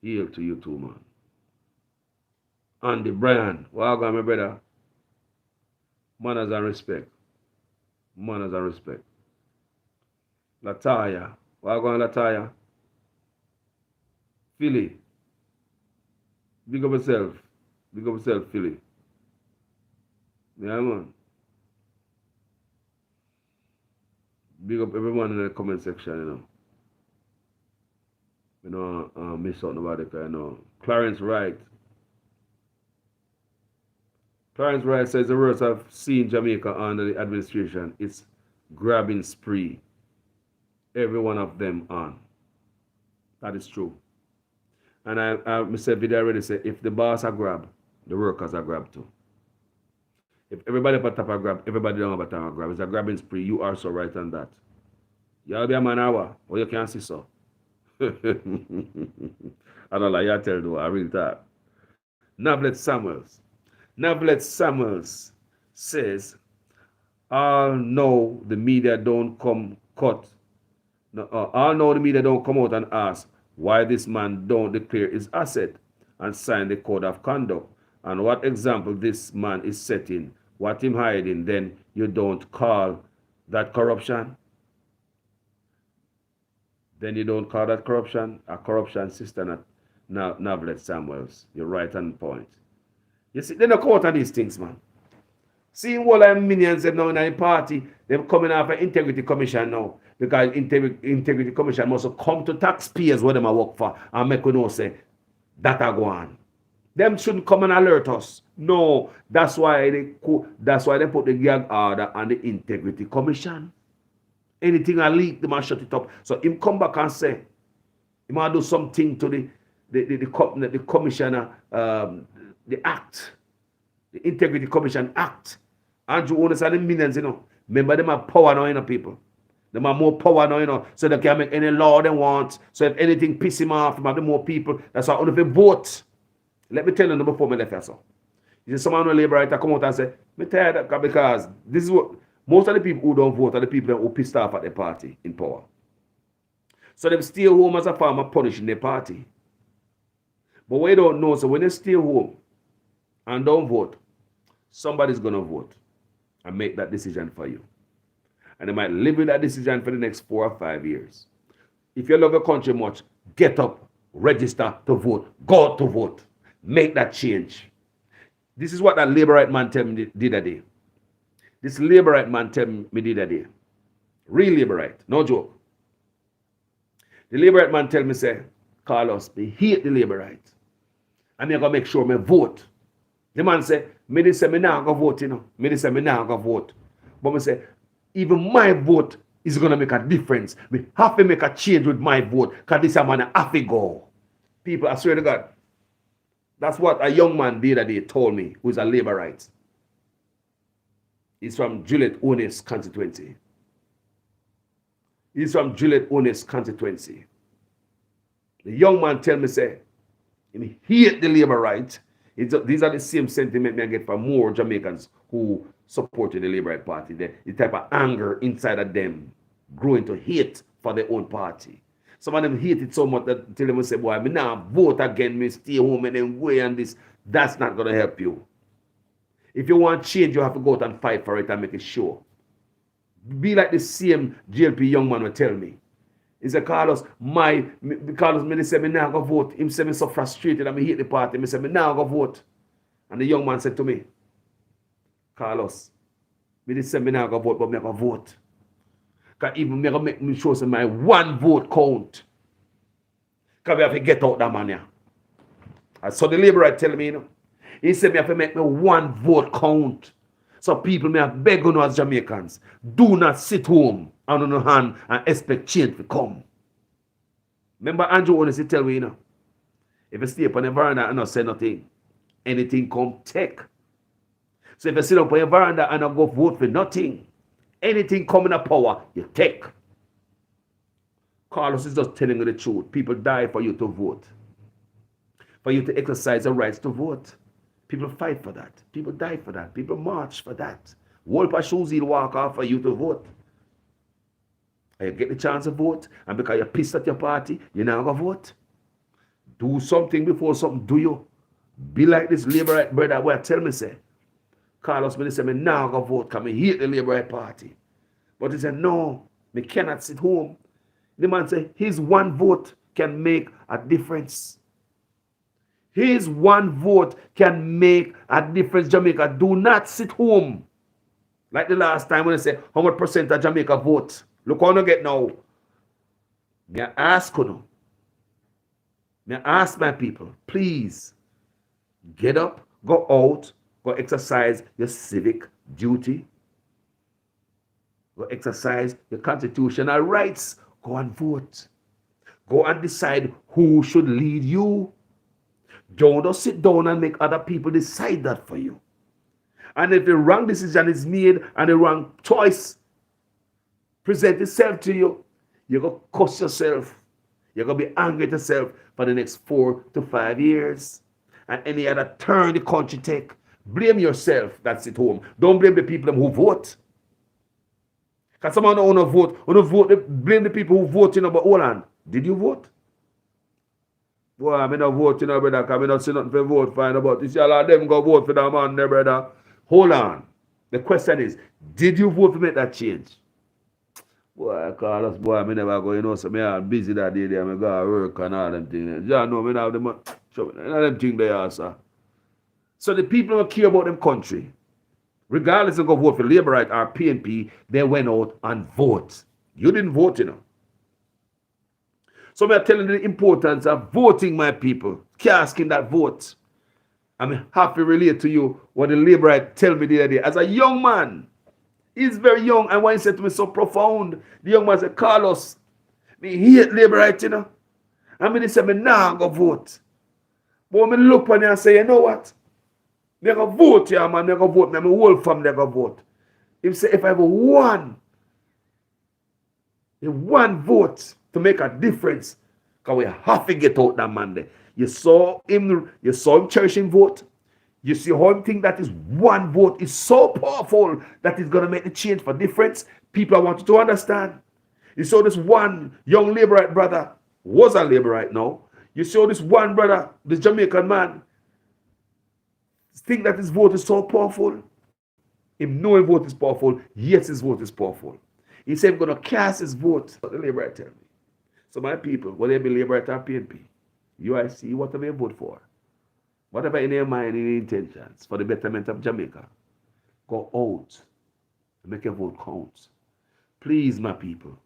Heal to you too, man. Andy Bryan. Welcome, my brother. Manners and respect. Manners and respect. Lataya. Welcome, Lataya. Philly. Big up yourself. Big up yourself, Philly. Yeah, man. Big up everyone in the comment section, you know. You know, miss out nobody, you know. Clarence Wright. Clarence Wright says the worst I've seen Jamaica under the administration is grabbing spree. Every one of them on. That is true. And I said video already say if the boss are grab, the workers are grab too. If everybody up at top are grab, everybody down at top are grab. It's a grabbing spree. You are so right on that. Y'all be a man hour, or you can't see so. I don't like you tell though, I read that. Navlet Samuels. Navlet Samuels says, All know the media don't come cut. No, all know the media don't come out and ask why this man don't declare his asset and sign the code of conduct and what example this man is setting, what him hiding. Then you don't call that corruption. Then you don't call that corruption a corruption, Sister Navlet Samuels. You're right on point. You see, they don't come out of these things, man. Seeing all them minions them now in the party, they're coming after Integrity Commission now. Because Integrity Commission must come to taxpayers where them a work for and make we know say that a go on. Them shouldn't come and alert us. No, that's why they put the gag order on the Integrity Commission. Anything I leak, they must shut it up. So him come back and say, he might do something to the commissioner, the act, the Integrity Commission Act. Andrew Holness and the millions, Remember, them have power now, people. Them have more power now, so they can make any law they want. So if anything piss him off, them have more people. That's why only if they vote. Let me tell you before me left here, so. You see someone on labor writer come out and say, me tired of that because this is what most of the people who don't vote are the people who pissed off at the party in power. So they stay home as a farmer punishing their party. But what you don't know, so when they stay home and don't vote, somebody's going to vote and make that decision for you. And they might live with that decision for the next 4 or 5 years. If you love your country much, get up, register to vote, go out to vote, make that change. This is what that labor right man tell me did a day. This labor right man tell me did a day. Real labor right, no joke. The labor right man tell me, say, Carlos, me hate the labor right. And me going to make sure me vote. The man say, me did say me now go vote, Me did say me now go vote. But me say, even my vote is going to make a difference. Me have to make a change with my vote. Because this man have to go. People, I swear to God. That's what a young man the other day told me, who's a labor right. He's from Holness constituency. He's from Holness constituency. The young man tell me, say, he hate the labor right. These are the same sentiment I get from more Jamaicans who supported the Labour Right Party. The type of anger inside of them growing to hate for their own party. Some of them hate it so much that tell them, say, boy, me now vote again, me stay home and then go and this. That's not going to help you. If you want change, you have to go out and fight for it and make it sure. Be like the same JLP young man will tell me. He said, Carlos, me say me now go vote. Him say me so frustrated and me hate the party. Me say me now go vote. And the young man said to me, Carlos, me say me now go vote, but me go vote. Because even me go make me sure say my one vote count. Because we have to get out that man here. And so the labourer tell me, he said me have to make me one vote count. So people may have beg on as Jamaicans, do not sit home and on your hand and expect change to come. Remember Andrew Holness tell me, if you stay up on the veranda and not say nothing, anything come take. So if you sit up on your veranda and not go vote for nothing, anything coming to power, you take. Carlos is just telling you the truth. People die for you to vote. For you to exercise the rights to vote. People fight for that. People die for that. People march for that. Wolper shoes he'll walk off for you to vote. And you get the chance to vote, and because you're pissed at your party, you're not going to vote. Do something before something do you. Be like this Labour Right brother where tell me, say, Carlos, me say, me now going to vote because me hate the Labour Right Party. But he said, no, me cannot sit home. The man said, his one vote can make a difference. His one vote can make a difference, Jamaica. Do not sit home. Like the last time when I say, how much percent of Jamaica vote? Look how you get now. May I ask you now? May I ask my people, please, get up, go out, go exercise your civic duty. Go exercise your constitutional rights. Go and vote. Go and decide who should lead you. Don't just sit down and make other people decide that for you. And if the wrong decision is made and the wrong choice present itself to you, you're going to curse yourself. You're going to be angry at yourself for the next 4 to 5 years. And any other turn the country take, blame yourself that's at home. Don't blame the people who vote. Because someone don't vote. They blame the people who vote, but hold on. Did you vote? Boy, I'm not voting, brother, because I don't see nothing to vote for. But you see, a lot of them go vote for that man there, brother. Hold on. The question is, did you vote to make that change? Boy, Carlos, boy, I never go, so I'm busy that day, I go to work and all them things. You know, I have the money. None of them things there, sir. So the people who care about them country, regardless of go vote for Labour Right or PNP, they went out and vote. You didn't vote, So we are telling you the importance of voting, my people, casting that vote. I'm happy to relate to you what the Labour Right tell me the other day. As a young man, he's very young, and what he said to me so profound. The young man said, Carlos, me hate Labour Right, And me said, me nah go vote. But when I look on you and say, you know what? They go vote, yeah, man. They go vote. My whole family they go vote. He say, if I have one vote to make a difference, because we have to get out that man there. You saw him cherishing vote. You see how him think that is one vote is so powerful that it's going to make the change for difference. People want you to understand. You saw this one young Labourite brother, was a Labourite now. You saw this one brother, this Jamaican man, think that his vote is so powerful. Him know his vote is powerful. Yes, his vote is powerful. He said he's going to cast his vote. What the Labourite tell me. So my people, whether they be Labourite or PNP, UIC, whatever you vote for, whatever in your mind, in your intentions for the betterment of Jamaica, go out and make your vote count. Please, my people,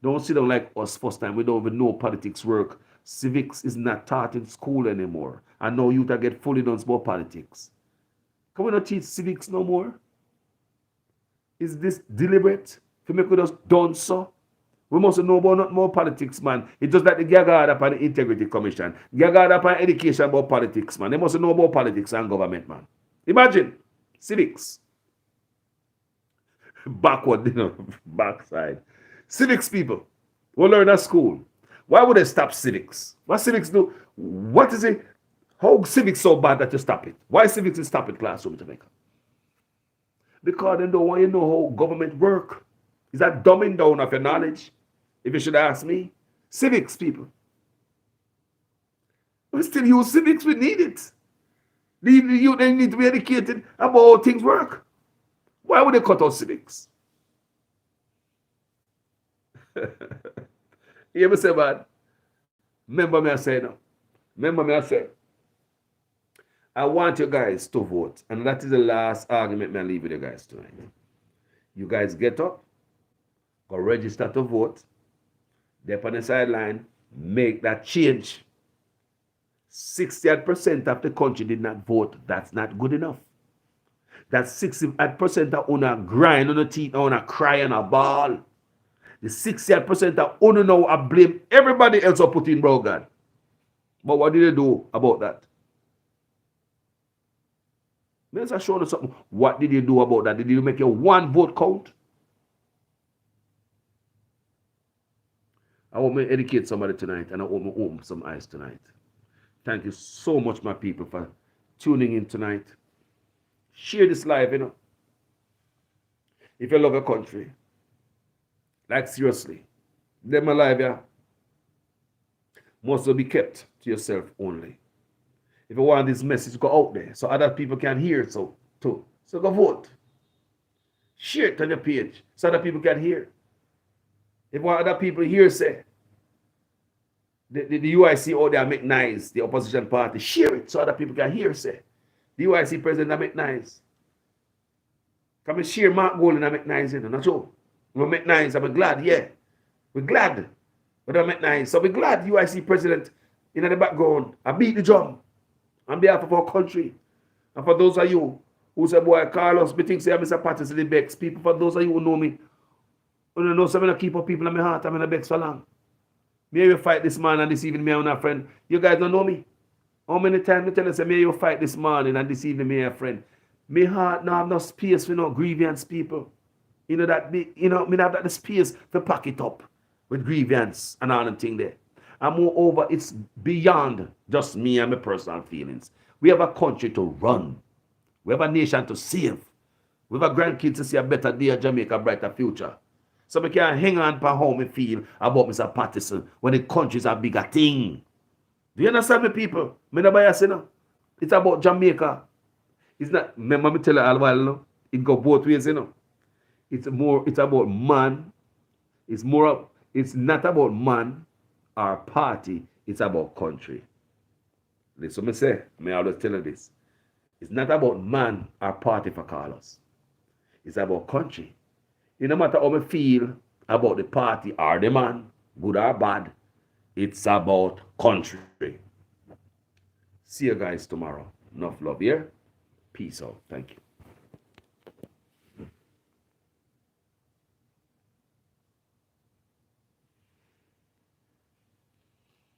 don't sit down like us first time. We don't even know politics work. Civics is not taught in school anymore. And now youth get fully done about politics. Can we not teach civics no more? Is this deliberate? To make us done so? We must know about not more politics, man. It's just like the Gagard upon the Integrity Commission. Gagard upon education about politics, man. They must know about politics and government, man. Imagine. Civics. Backward, backside. Civics people. We learn at school. Why would they stop civics? What civics do? What is it? How civics so bad that you stop it? Why civics is stop it classroom to make? Because they don't want you to know how government work. Is that dumbing down of your knowledge? If you should ask me. Civics, people. We still use civics. We need it. They need to be educated about how things work. Why would they cut out civics? You ever say, man? Remember me I say now. Remember me I say. I want you guys to vote. And that is the last argument I leave with you guys tonight. You guys get up. Go register to vote. They're on the sideline. Make that change. 68% of the country did not vote. That's not good enough. That 68% are on a grind, on a teeth, on a cry, on a ball. The 68% are on now I blame everybody else for putting Brogan. But what did they do about that? Let's show you something. What did you do about that? Did you make your one vote count? I want to educate somebody tonight, and I want to open some eyes tonight. Thank you so much, my people, for tuning in tonight. Share this live, If you love your country, like seriously, them alive, yeah, must be kept to yourself only. If you want this message to go out there so other people can hear it, so go vote. Share it on your page so other people can hear. If you want other people to hear, say, the UIC out there make nice, the opposition party, share it so other people can hear, say. The UIC president make nice. Come and share Mark Gold and I make nice, not so. We make nice, I'm glad, yeah. We're glad. But I make nice. So we're glad UIC president in the background. I beat the drum on behalf of our country. And for those of you who say, boy, Carlos, me think say I'm Mr. Pattis in the Bex. People, for those of you who know me, who don't know, so I'm going to keep up people in my heart. I'm in the Bex for long. May you fight this man and this evening, me and a friend. You guys don't know me. How many times I tell you, say, may you fight this morning and this evening, me and a friend. My heart now have no space for no grievance people. You know that, me have that space to pack it up with grievance and all the thing there. And moreover, it's beyond just me and my personal feelings. We have a country to run. We have a nation to save. We have a grandkids to see a better day, Jamaica, a brighter future. So I can hang on for how me feel about Mr. Patterson when the country is a bigger thing. Do you understand me, people? Me no bias, you know. It's about Jamaica. It's not, remember me tell you all while, you know, it go both ways, you know. It's about man. It's not about man or party, it's about country. Listen, me say, me always tell you this. It's not about man or party for Carlos. It's about country. It no matter how me feel about the party or the man, good or bad, it's about country. See you guys tomorrow. Enough love here. Peace out. Thank you.